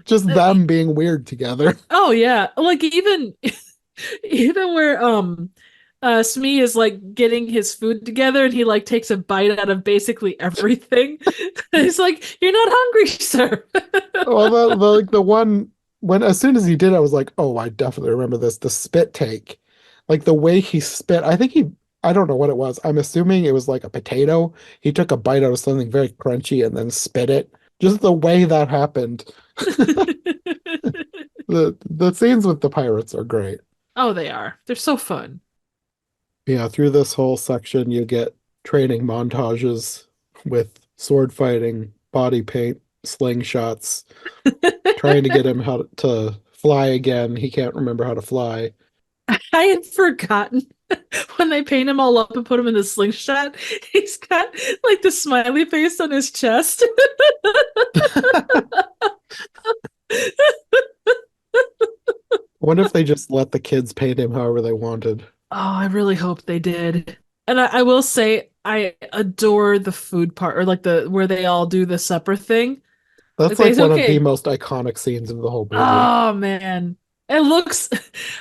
just Uh, them being weird together. Oh yeah, like even even where Smee is like getting his food together and he like takes a bite out of basically everything. He's like, "You're not hungry, sir." Well, like the one when as soon as he did, I was like, oh, I definitely remember this. The spit take, like the way he spit. I don't know what it was. I'm assuming it was like a potato. He took a bite out of something very crunchy and then spit it. Just the way that happened. The scenes with the pirates are great. Oh, they are. They're so fun. Yeah, through this whole section, you get training montages with sword fighting, body paint, slingshots, trying to get him how to fly again. He can't remember how to fly. I had forgotten when they paint him all up and put him in the slingshot. He's got like the smiley face on his chest. What if they just let the kids paint him however they wanted? Oh, I really hope they did. And I will say I adore the food part or like the where they all do the supper thing. Like That's they like say, one of the okay, most iconic scenes of the whole movie. oh man. It looks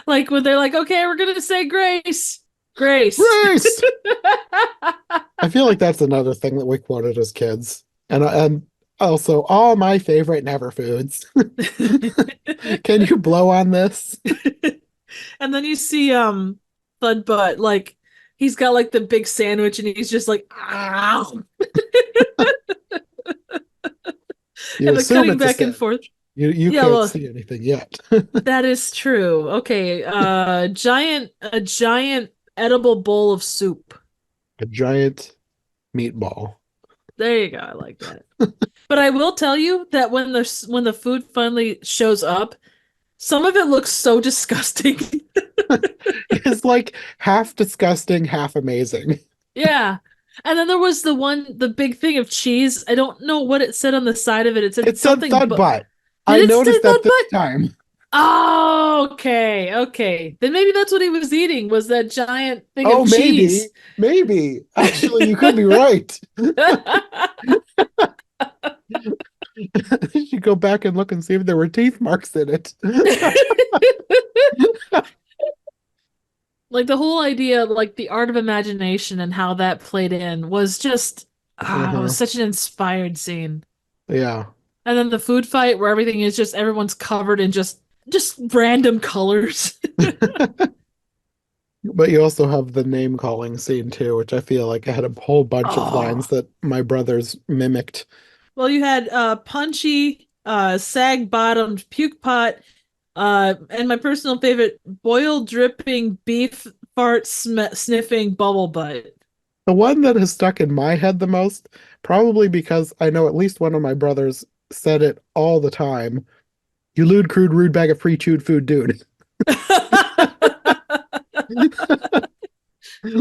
like when they're like, okay, we're gonna say grace. Grace. Grace! I feel like that's another thing that we quoted as kids. And also all my favorite never foods. Can you blow on this? And then you see Thud Butt, like he's got like the big sandwich and he's just like, ow. You And the assume cutting it's a back and sandwich. forth. You Yeah, can't well, see anything yet. that is true. Okay, giant edible bowl of soup. A giant meatball. There you go. I like that. But I will tell you that when the food finally shows up, some of it looks so disgusting. It's like half disgusting, half amazing. Yeah. And then there was the big thing of cheese. I don't know what it said on the side of it. It said It said something, thud but butt. did I it say noticed that Thud this Butt? time. Oh, okay, okay. Then maybe that's what he was eating was that giant thing of Oh, cheese. maybe. Actually, you could be right. You should go back and look and see if there were teeth marks in it. Like the whole idea, like the art of imagination and how that played in was just it was Uh-huh. such an inspired scene. Yeah. And then the food fight where everything is just everyone's covered in just random colors. But you also have the name calling scene too, which I feel like I had a whole bunch of lines Oh. that my brothers mimicked. Well, you had punchy, sag-bottomed puke pot, and my personal favorite, boiled dripping beef fart sniffing bubble butt. The one that has stuck in my head the most, probably because I know at least one of my brothers said it all the time. You lewd, crude, rude bag of free chewed food, dude.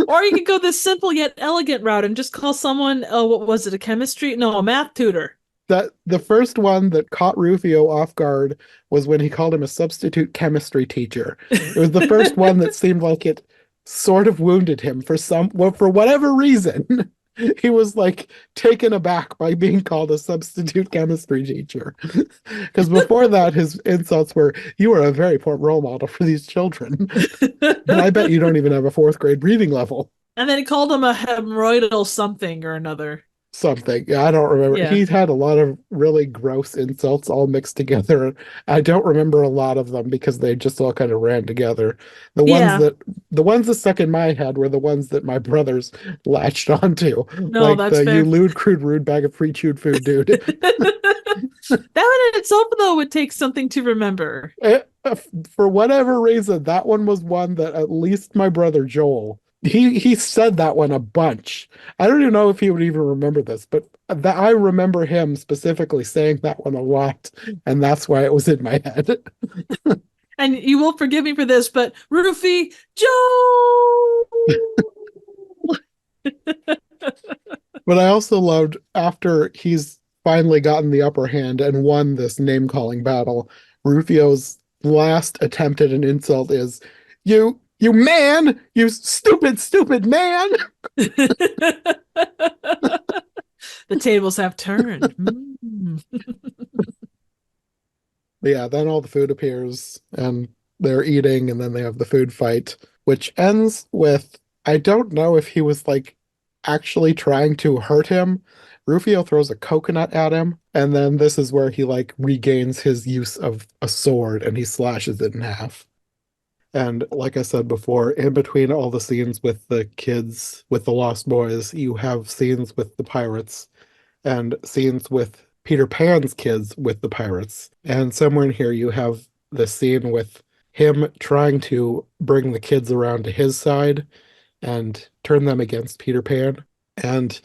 Or you could go this simple yet elegant route and just call someone, oh, what was it, a chemistry? No, a math tutor. that the first one that caught Rufio off guard was when he called him a substitute chemistry teacher. It was the first one that seemed like it sort of wounded him for whatever reason. He was like taken aback by being called a substitute chemistry teacher. Because before that, his insults were, "You are a very poor role model for these children." And I bet you don't even have a fourth grade reading level. And then he called him a hemorrhoidal something or another. Something. Yeah, I don't remember. Yeah. He's had a lot of really gross insults all mixed together. I don't remember a lot of them because they just all kind of ran together. The ones Yeah. that the ones that stuck in my head were the ones that my brothers latched onto, No, like that's the "you fair. lewd, crude, rude bag of free chewed food, dude." That one in itself, though, would take something to remember. For whatever reason, that one was one that at least my brother Joel, he said that one a bunch. I don't even know if he would even remember this, but that I remember him specifically saying that one a lot, and that's why it was in my head. And you will forgive me for this, but Rufy Joe. But I also loved after he's finally gotten the upper hand and won this name calling battle, Rufio's last attempt at an insult is, you man, you stupid, stupid man." The tables have turned. Mm. But yeah, then all the food appears and they're eating, and then they have the food fight, which ends with, I don't know if he was like actually trying to hurt him. Rufio throws a coconut at him, and then this is where he like regains his use of a sword and he slashes it in half. And like I said before, in between all the scenes with the kids, with the Lost Boys, you have scenes with the pirates and scenes with Peter Pan's kids with the pirates. And somewhere in here, you have the scene with him trying to bring the kids around to his side and turn them against Peter Pan. And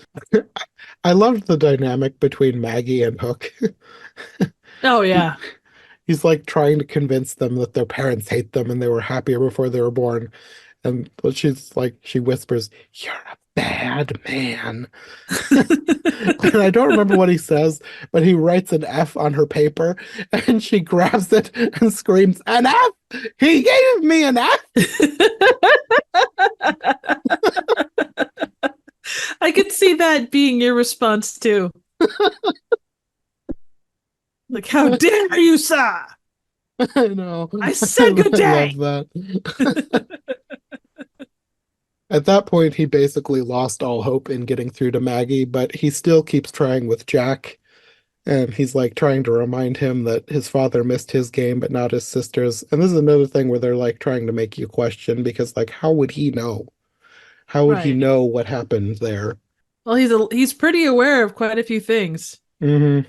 I loved the dynamic between Maggie and Hook. Oh yeah. He's like trying to convince them that their parents hate them and they were happier before they were born. And she's like, she whispers, "You're a bad man." And I don't remember what he says, but he writes an F on her paper and she grabs it and screams, "An F! He gave me an F!" I could see that being your response too. Like, how dare you, sir? I know. I said good day. I love that. At that point, he basically lost all hope in getting through to Maggie, but he still keeps trying with Jack. And he's like trying to remind him that his father missed his game, but not his sister's. And this is another thing where they're like trying to make you question because, like, how would he know? How would he Right. know what happened there? Well, he's pretty aware of quite a few things. Mm-hmm.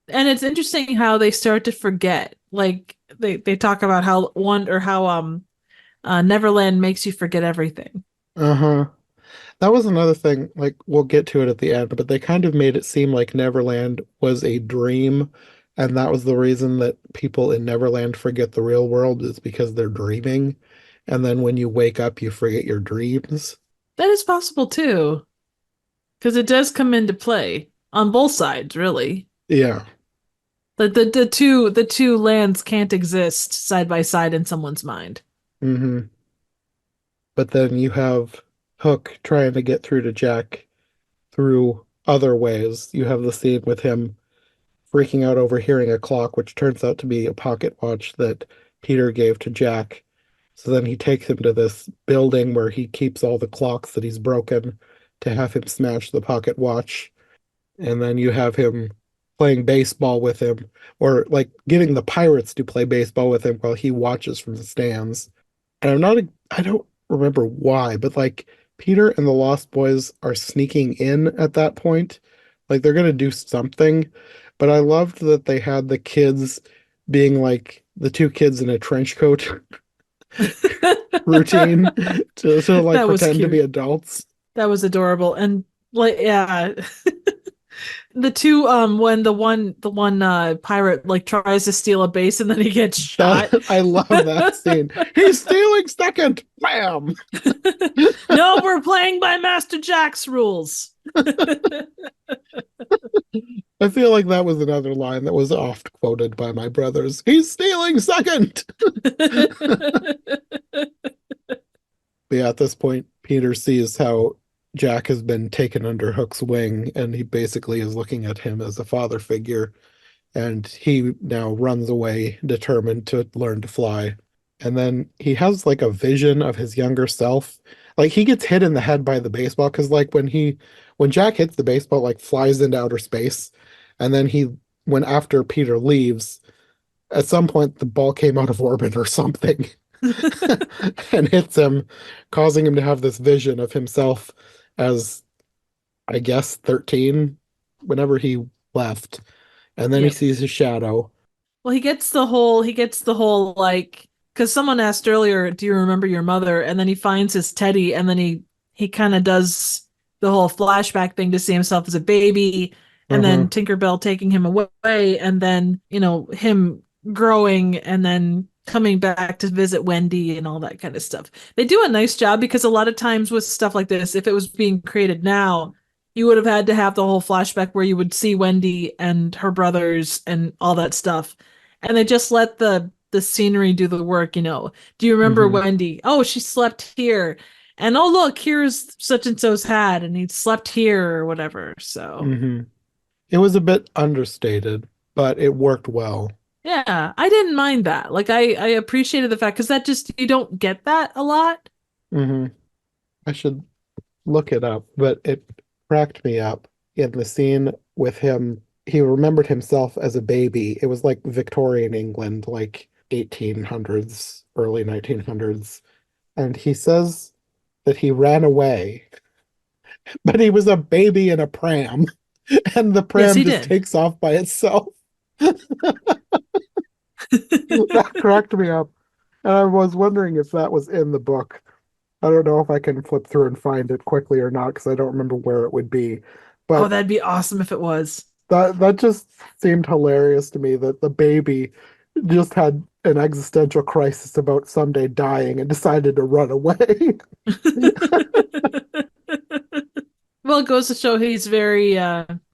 And it's interesting how they start to forget. Like they talk about how Neverland makes you forget everything. Uh-huh. That was another thing, like we'll get to it at the end, but they kind of made it seem like Neverland was a dream, and that was the reason that people in Neverland forget the real world is because they're dreaming. And then when you wake up, you forget your dreams. That is possible too, because it does come into play on both sides, really. Yeah. The two lands can't exist side by side in someone's mind. Mm-hmm. But then you have Hook trying to get through to Jack through other ways. You have the scene with him freaking out over hearing a clock, which turns out to be a pocket watch that Peter gave to Jack. So then he takes him to this building where he keeps all the clocks that he's broken to have him smash the pocket watch. And then you have him playing baseball with him, or like getting the pirates to play baseball with him while he watches from the stands. And I don't remember why, but like Peter and the Lost Boys are sneaking in at that point. Like they're gonna do something. But I loved that they had the kids being like the two kids in a trench coat routine to like That was pretend to be cute. adults. That was adorable. And like yeah. The two when the one pirate like tries to steal a base and then he gets That shot. I love that scene. He's stealing second. Bam. No, we're playing by Master Jack's rules. I feel like that was another line that was oft quoted by my brothers. He's stealing second. But yeah, at this point, Peter sees how Jack has been taken under Hook's wing, and he basically is looking at him as a father figure. And he now runs away, determined to learn to fly. And then he has like a vision of his younger self. Like he gets hit in the head by the baseball because like when Jack hits the baseball, like flies into outer space, and then when after Peter leaves, at some point the ball came out of orbit or something and hits him, causing him to have this vision of himself as, I guess, 13 whenever he left. And then he Yep. sees his shadow. Well, he gets the whole like because someone asked earlier, "Do you remember your mother?" And then he finds his teddy, and then he kind of does the whole flashback thing to see himself as a baby, and Uh-huh. then Tinkerbell taking him away, and then him growing, and then coming back to visit Wendy and all that kind of stuff. They do a nice job because a lot of times with stuff like this, if it was being created now, you would have had to have the whole flashback where you would see Wendy and her brothers and all that stuff. And they just let the scenery do the work. Do you remember Hmm. Wendy? Oh, she slept here. And oh look, here's such and so's hat and he slept here or whatever. So Hmm. It was a bit understated, but it worked well. yeah, I didn't mind that. Like I appreciated the fact because that just you don't get that a lot. Hmm. I should look it up, but it cracked me up in the scene with him. He remembered himself as a baby. It was like Victorian England, like 1800s, early 1900s. And he says that he ran away, but he was a baby in a pram, and the Yes, pram he just did. takes off by itself. That cracked me up. And I was wondering if that was in the book. I don't know if I can flip through and find it quickly or not because I don't remember where it would be. Oh, But that'd be awesome if it was. that just seemed hilarious to me that the baby just had an existential crisis about someday dying and decided to run away. Well, it goes to show he's very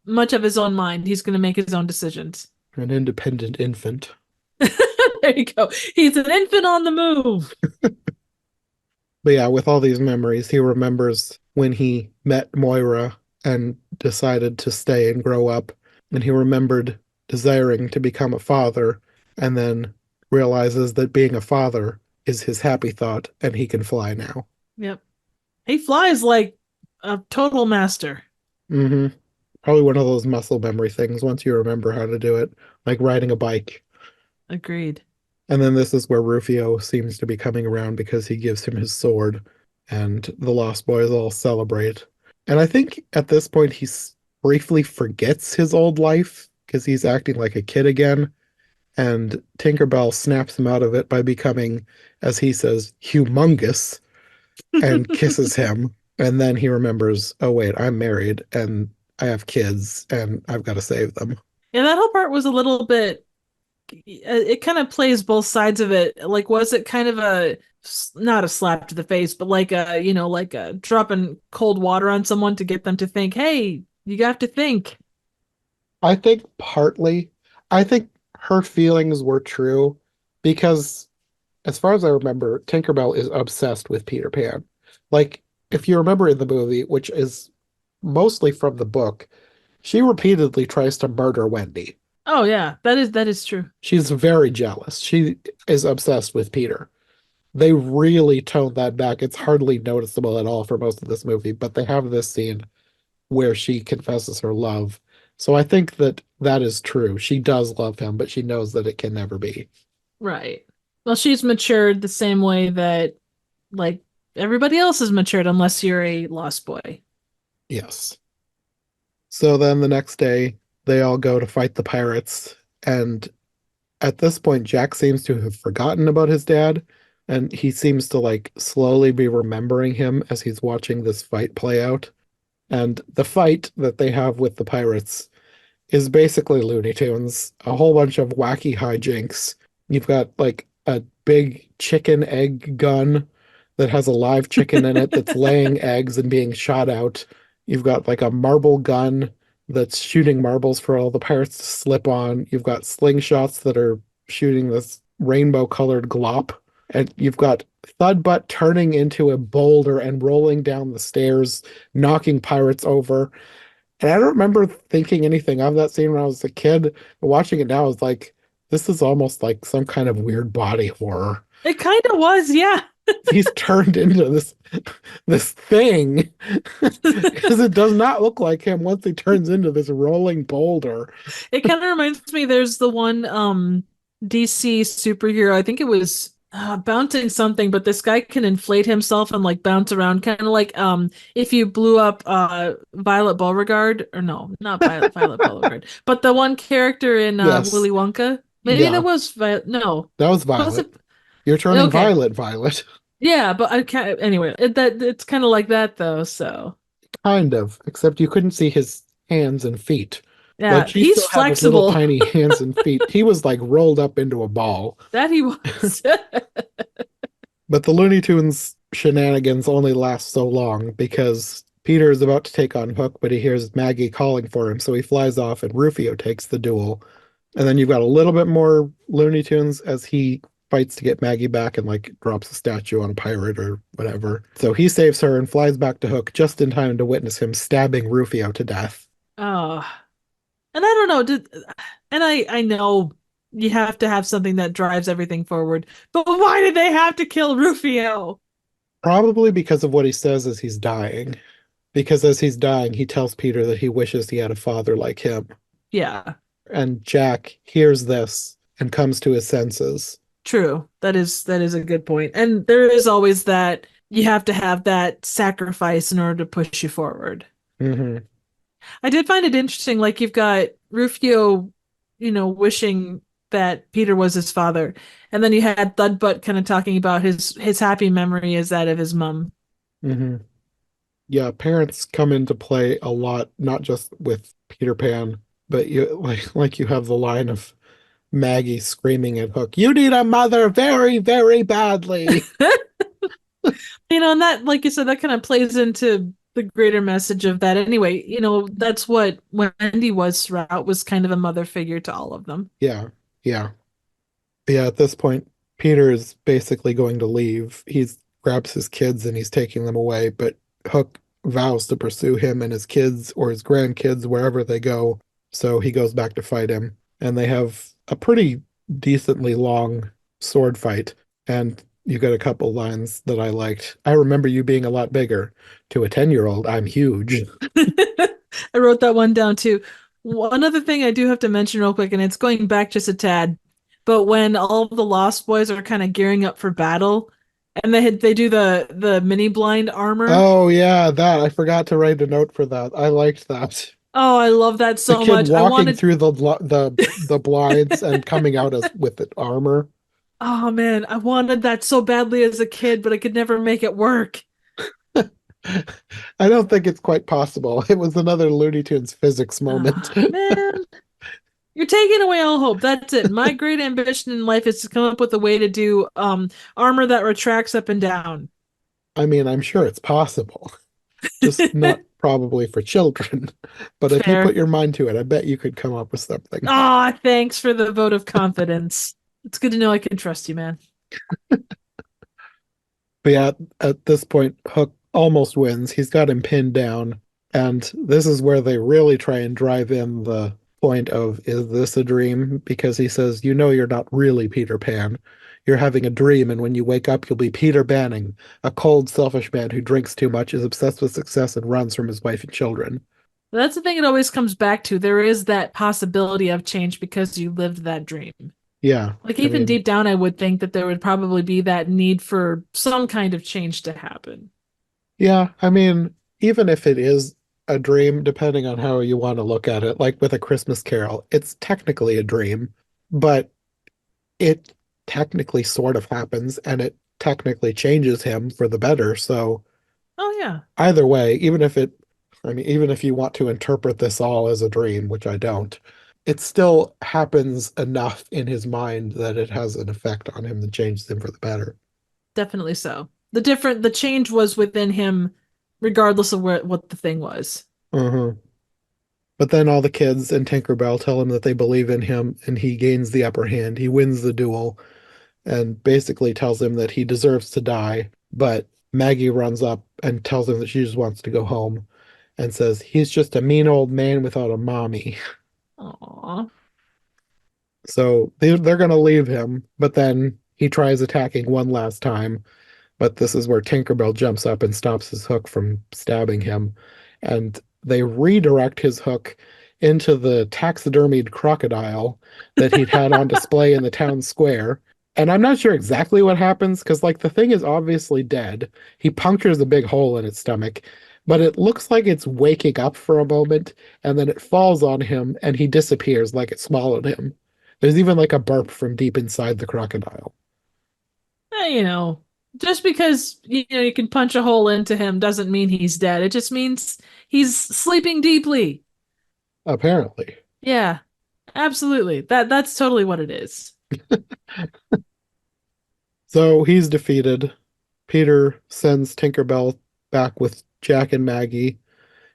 much of his own mind. He's going to make his own decisions. An independent infant. There you go. He's an infant on the move. But yeah, with all these memories, he remembers when he met Moira and decided to stay and grow up. And he remembered desiring to become a father and then realizes that being a father is his happy thought and he can fly now. Yep. He flies like a total master. Hmm. Probably one of those muscle memory things once you remember how to do it, like riding a bike. Agreed. And then this is where Rufio seems to be coming around because he gives him his sword, and the Lost Boys all celebrate. And I think at this point briefly forgets his old life because he's acting like a kid again. And Tinkerbell snaps him out of it by becoming, as he says, humongous and kisses him. And then he remembers, oh, wait, I'm married and I have kids and I've got to save them. Yeah, that whole part was a little bit. It kind of plays both sides of it. Like, was it kind of not a slap to the face, but like like a dropping cold water on someone to get them to think, hey, you have to think. I think partly, I think her feelings were true because, as far as I remember, Tinkerbell is obsessed with Peter Pan. Like, if you remember in the movie, which is mostly from the book, she repeatedly tries to murder Wendy. Oh yeah, that is true. She's very jealous. She is obsessed with Peter. They really toned that back. It's hardly noticeable at all for most of this movie, but they have this scene where she confesses her love. So I think that that is true. She does love him, but she knows that it can never be. Right. Well, she's matured the same way that like everybody else is matured, unless you're a lost boy. Yes. So then the next day, they all go to fight the pirates. And at this point, Jack seems to have forgotten about his dad. And he seems to like slowly be remembering him as he's watching this fight play out. And the fight that they have with the pirates is basically Looney Tunes, a whole bunch of wacky hijinks. You've got like a big chicken egg gun that has a live chicken in it that's laying eggs and being shot out. You've got like a marble gun that's shooting marbles for all the pirates to slip on. You've got slingshots that are shooting this rainbow colored glop. And you've got Thudbutt turning into a boulder and rolling down the stairs, knocking pirates over. And I don't remember thinking anything of that scene when I was a kid, but watching it now, I was like, this is almost like some kind of weird body horror. It kind of was, yeah. He's turned into this thing because it does not look like him once he turns into this rolling boulder. It kind of reminds me, there's the one DC superhero, I think it was bouncing something, but this guy can inflate himself and like bounce around, kind of like if you blew up Violet Beauregard, or no, not Violet Beauregard, but the one character in Yes. Willy Wonka. Maybe that Yeah, was no. that was Was Violet. it? You're turning Okay. violet, Violet. Yeah, but I can't anyway. It's kind of like that though, so Kind of, except you couldn't see his hands and feet. Like yeah, she he's still had his little flexible. tiny hands and feet. He was like rolled up into a ball. That he was. But the Looney Tunes shenanigans only last so long because Peter is about to take on Hook, but he hears Maggie calling for him, so he flies off and Rufio takes the duel. And then you've got a little bit more Looney Tunes as he fights to get Maggie back and like drops a statue on a pirate or whatever. So he saves her and flies back to Hook just in time to witness him stabbing Rufio to death. Oh, and I don't know, and I know you have to have something that drives everything forward, but why did they have to kill Rufio? Probably because of what he says as he's dying. Because as he's dying, he tells Peter that he wishes he had a father like him. Yeah, And Jack hears this and comes to his senses. true. That is a good point. And there is always that you have to have that sacrifice in order to push you forward. Hmm. I did find it interesting, like you've got Rufio, wishing that Peter was his father, and then you had Thudbutt kind of talking about his happy memory is that of his mom. Hmm. Yeah, parents come into play a lot, not just with Peter Pan, but you like you have the line of Maggie screaming at Hook, "You need a mother very, very badly." And that, like you said, that kind of plays into the greater message of that anyway. That's what Wendy was throughout, was kind of a mother figure to all of them. Yeah, yeah. Yeah, at this point, Peter is basically going to leave. He grabs his kids and he's taking them away, but Hook vows to pursue him and his kids or his grandkids wherever they go. So he goes back to fight him, and they have a pretty decently long sword fight. And you got a couple lines that I liked. I remember you being a lot bigger. To a 10-year-old, I'm huge. I wrote that one down too. One other thing I do have to mention real quick, and it's going back just a tad, but when all of the Lost Boys are kind of gearing up for battle, and they do the mini blind armor. Oh yeah, that I forgot to write a note for that. I liked that. Oh, I love that The so kid much. I walking wanted. through the blinds and coming out as with the armor. Oh man, I wanted that so badly as a kid, but I could never make it work. I don't think it's quite possible. It was another Looney Tunes physics moment. Ah, man, you're taking away all hope. That's it. My great ambition in life is to come up with a way to do armor that retracts up and down. I mean, I'm sure it's possible, just not probably for children. But if you put Fair. your mind to it, I bet you could come up with something. Ah, thanks for the vote of confidence. It's good to know I can trust you, man. But yeah, at this point, Hook almost wins. He's got him pinned down. And this is where they really try and drive in the point of, is this a dream? Because he says, you know, you're not really Peter Pan. You're having a dream, and when you wake up, you'll be Peter Banning, a cold, selfish man who drinks too much, is obsessed with success, and runs from his wife and children. That's the thing it always comes back to. There is that possibility of change because you lived that dream. Yeah, Like I even mean, deep down, I would think that there would probably be that need for some kind of change to happen. yeah, I mean, even if it is a dream, depending on how you want to look at it, like with A Christmas Carol, it's technically a dream, but it technically sort of happens and it technically changes him for the better. So Oh yeah, either way, I mean, even if you want to interpret this all as a dream, which I don't, it still happens enough in his mind that it has an effect on him that changes him for the better. definitely so. The change was within him, regardless of what the thing was. Hmm. But then all the kids and Tinkerbell tell him that they believe in him, and he gains the upper hand. He wins the duel and basically tells him that he deserves to die. But Maggie runs up and tells him that she just wants to go home and says, he's just a mean old man without a mommy. Aw. So they're going to leave him, but then he tries attacking one last time. But this is where Tinkerbell jumps up and stops his hook from stabbing him. And they redirect his hook into the taxidermied crocodile that he'd had on display in the town square. And I'm not sure exactly what happens because, like, the thing is obviously dead. He punctures a big hole in its stomach, but it looks like it's waking up for a moment and then it falls on him and he disappears like it swallowed him. There's even like a burp from deep inside the crocodile. You know, just because you can punch a hole into him doesn't mean he's dead. It just means he's sleeping deeply. Apparently. Yeah, absolutely. That's totally what it is. So he's defeated. Peter sends Tinkerbell back with Jack and Maggie,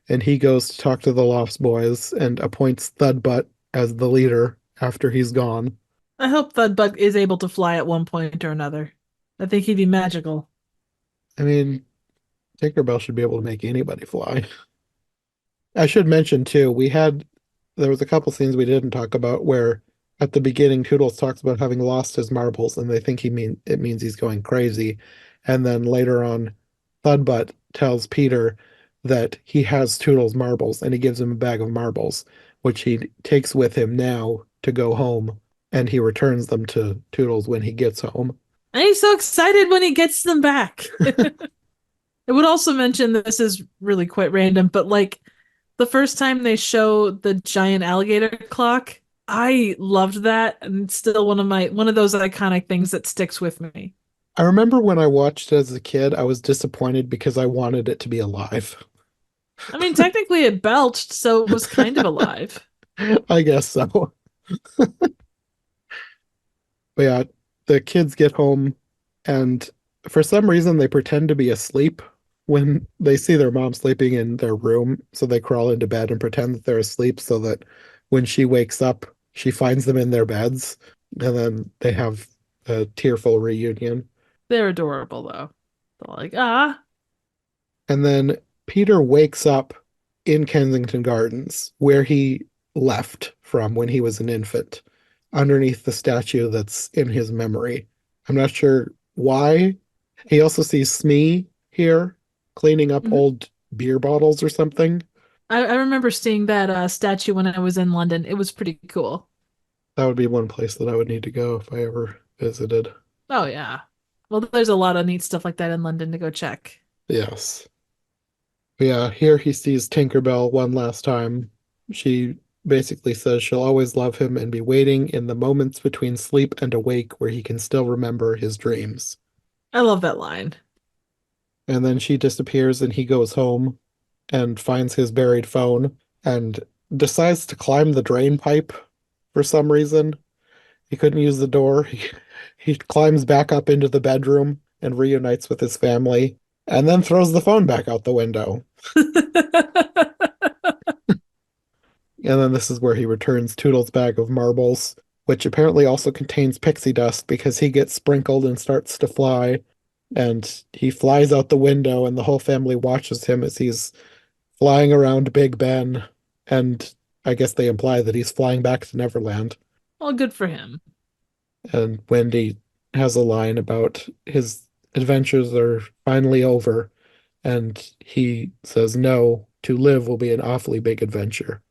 and he goes to talk to the Lost Boys and appoints Thudbutt as the leader after he's gone. I hope Thudbug is able to fly at one point or another. I think he'd be magical. I mean, Tinkerbell should be able to make anybody fly. I should mention too, there was a couple scenes we didn't talk about where at the beginning Toodles talks about having lost his marbles and they think it means he's going crazy. And then later on, Thudbutt tells Peter that he has Toodles' marbles and he gives him a bag of marbles, which he takes with him now to go home, and he returns them to Toodles when he gets home. And he's so excited when he gets them back. I would also mention this is really quite random, but like the first time they show the giant alligator clock, I loved that, and it's still one of those iconic things that sticks with me. I remember when I watched it as a kid, I was disappointed because I wanted it to be alive. I mean, technically it belched, so it was kind of alive. I guess so. But yeah, the kids get home and for some reason they pretend to be asleep when they see their mom sleeping in their room. So they crawl into bed and pretend that they're asleep so that when she wakes up, she finds them in their beds. And then they have a tearful reunion. They're adorable though. They're like, ah, And then Peter wakes up in Kensington Gardens, where he left from when he was an infant, underneath the statue that's in his memory. I'm not sure why. He also sees Smee here cleaning up mhm. old beer bottles or something. I remember seeing that statue when I was in London. It was pretty cool. That would be one place that I would need to go if I ever visited. Oh yeah. Well, there's a lot of neat stuff like that in London to go check. Yes. But yeah, here he sees Tinkerbell one last time. She basically says she'll always love him and be waiting in the moments between sleep and awake where he can still remember his dreams. I love that line. And then she disappears and he goes home and finds his buried phone and decides to climb the drain pipe for some reason. He couldn't use the door. He climbs back up into the bedroom and reunites with his family and then throws the phone back out the window. And then this is where he returns Toodle's bag of marbles, which apparently also contains pixie dust because he gets sprinkled and starts to fly. And he flies out the window, and the whole family watches him as he's flying around Big Ben. And I guess they imply that he's flying back to Neverland. Well, good for him. And Wendy has a line about his adventures are finally over. And he says, no, to live will be an awfully big adventure,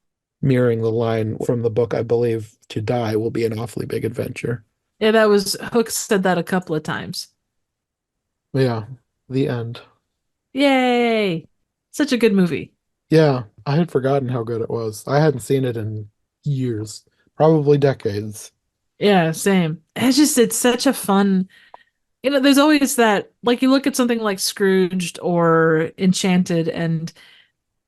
mirroring the line from the book, I believe, to die will be an awfully big adventure. Yeah, that was Hook said that a couple of times. Yeah, the end. Yay! Such a good movie. Yeah, I had forgotten how good it was. I hadn't seen it in years, probably decades. Yeah, same. It's such a fun, there's always that, like you look at something like Scrooged or Enchanted, and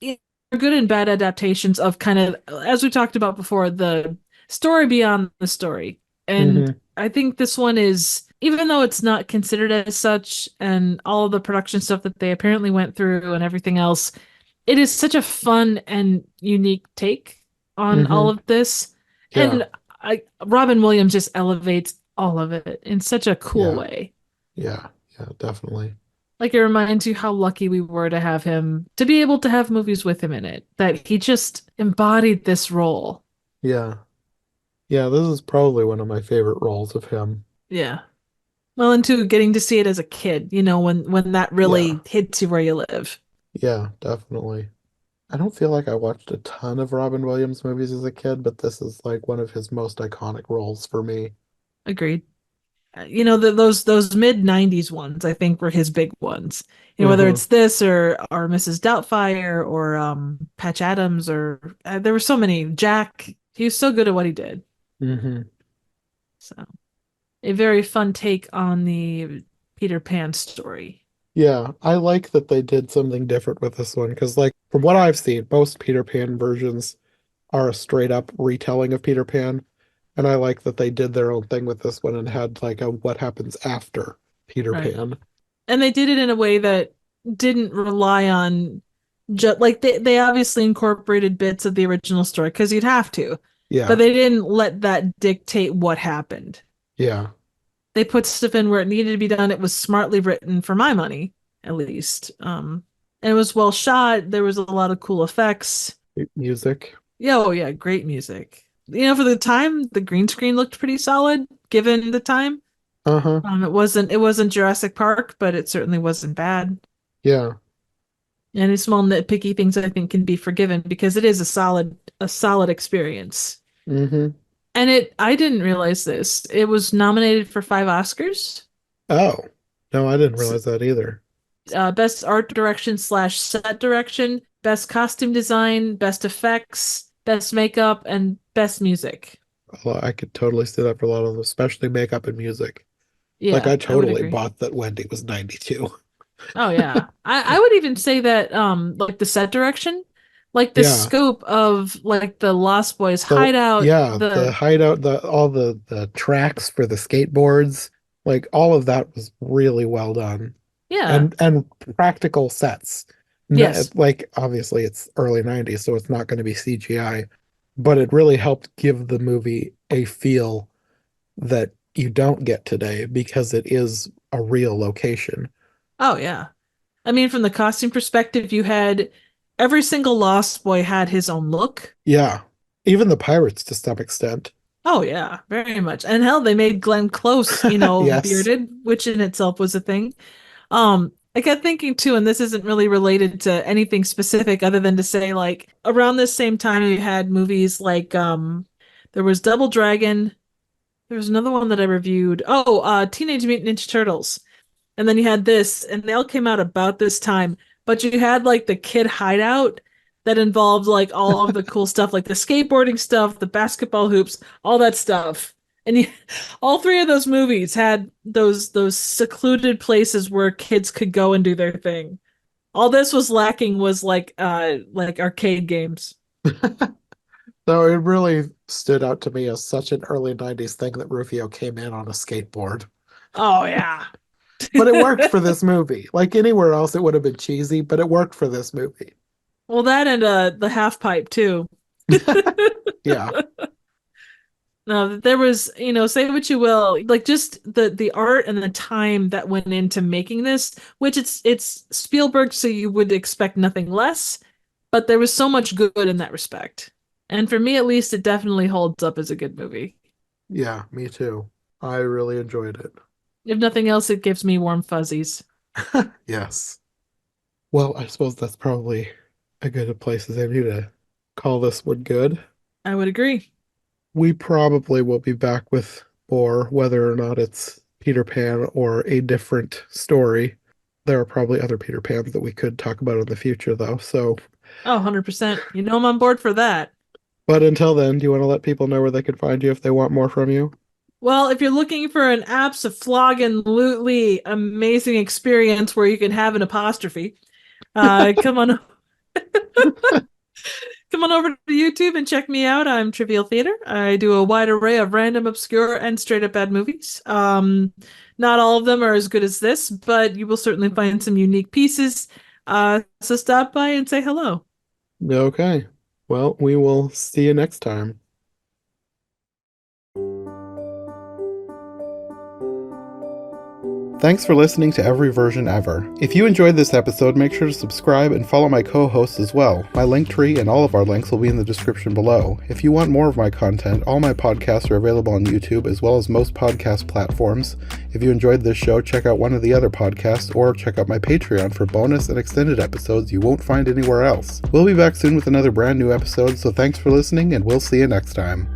they're good and bad adaptations of kind of, as we talked about before, the story beyond the story. And Hmm. I think this one is, even though it's not considered as such, and all of the production stuff that they apparently went through and everything else, it is such a fun and unique take on all Mm-hmm. of this. Yeah. And Robin Williams just elevates all of it in such a cool Yeah. way. Yeah. Yeah. Definitely. Like it reminds you how lucky we were to have him, to be able to have movies with him in it, that he just embodied this role. Yeah. Yeah. This is probably one of my favorite roles of him. Yeah. Well, and too, getting to see it as a kid, when that Yeah. really hits you where you live. Yeah. Definitely. I don't feel like I watched a ton of Robin Williams movies as a kid, but this is like one of his most iconic roles for me. Agreed. Those mid '90s ones, I think, were his big ones. Whether Uh-huh. it's this or Mrs. Doubtfire or Patch Adams or there were so many. Jack, he was so good at what he did. Mm-hmm. So, a very fun take on the Peter Pan story. Yeah, I like that they did something different with this one because, like, from what I've seen, most Peter Pan versions are a straight up retelling of Peter Pan, and I like that they did their own thing with this one and had like a what happens after Peter Right. Pan. And they did it in a way that didn't rely on just like they obviously incorporated bits of the original story because you'd have to, but Yeah, they didn't let that dictate what happened. yeah. They put stuff in where it needed to be done. It was smartly written for my money, at least. And it was well shot. There was a lot of cool effects. Music. Yeah, oh yeah, great music. For the time, the green screen looked pretty solid given the time. Uh-huh. It wasn't Jurassic Park, but it certainly wasn't bad. Yeah. Any small nitpicky things I think can be forgiven because it is a solid experience. Mm-hmm. And I didn't realize this. It was nominated for 5 Oscars. Oh, no, I didn't realize that either. Best art direction slash set direction, best costume design, best effects, best makeup, and best music. Well, I could totally see that for a lot of them, especially makeup and music. Like, Yeah, I I would totally agree. bought that Wendy was 92. Oh yeah. I would even say that like the set direction, like the Yeah. scope of like the Lost Boys The hideout, yeah, the the hideout, the tracks for the skateboards, like all of that was really well done. yeah. And practical sets. Yes. Like obviously it's early 90s, so it's not going to be CGI, but it really helped give the movie a feel that you don't get today because it is a real location. Oh yeah. I mean from the costume perspective, you had every single Lost Boy had his own look. Yeah. Even the pirates to some extent. Oh yeah, very much. And hell, they made Glenn Close, Yes. bearded, which in itself was a thing. I kept thinking too, and this isn't really related to anything specific other than to say like around this same time you had movies like there was Double Dragon, there was another one that I reviewed. Oh, Teenage Mutant Ninja Turtles. And then you had this, and they all came out about this time. But you had like the kid hideout that involved like all of the cool stuff, like the skateboarding stuff, the basketball hoops, all that stuff. And all three of those movies had those secluded places where kids could go and do their thing. All this was lacking was like arcade games. So it really stood out to me as such an early 90s thing that Rufio came in on a skateboard. Oh yeah. But it worked for this movie. Like anywhere else, it would have been cheesy, but it worked for this movie. Well, that and the half pipe too. Yeah. No, there was, say what you will, like just the art and the time that went into making this, which it's Spielberg, so you would expect nothing less, but there was so much good in that respect. And for me at least, it definitely holds up as a good movie. Yeah, me too. I really enjoyed it. If nothing else, it gives me warm fuzzies. Yes. Well, I suppose that's probably a good place as any to call this one good. I would agree. We probably will be back with more, whether or not it's Peter Pan or a different story. There are probably other Peter Pans that we could talk about in the future, though. So, Oh, 100%. I'm on board for that. but until then, do you want to let people know where they can find you if they want more from you? Well, if you're looking for an absolutely amazing experience where you can have an apostrophe, come on come on over to YouTube and check me out. I'm Trivial Theater. I do a wide array of random, obscure, and straight up bad movies. Not all of them are as good as this, but you will certainly find some unique pieces. So stop by and say hello. Okay. Well, we will see you next time. Thanks for listening to Every Version Ever. If you enjoyed this episode, make sure to subscribe and follow my co-hosts as well. My link tree and all of our links will be in the description below. If you want more of my content, all my podcasts are available on YouTube as well as most podcast platforms. If you enjoyed this show, check out one of the other podcasts or check out my Patreon for bonus and extended episodes you won't find anywhere else. We'll be back soon with another brand new episode, so thanks for listening and we'll see you next time.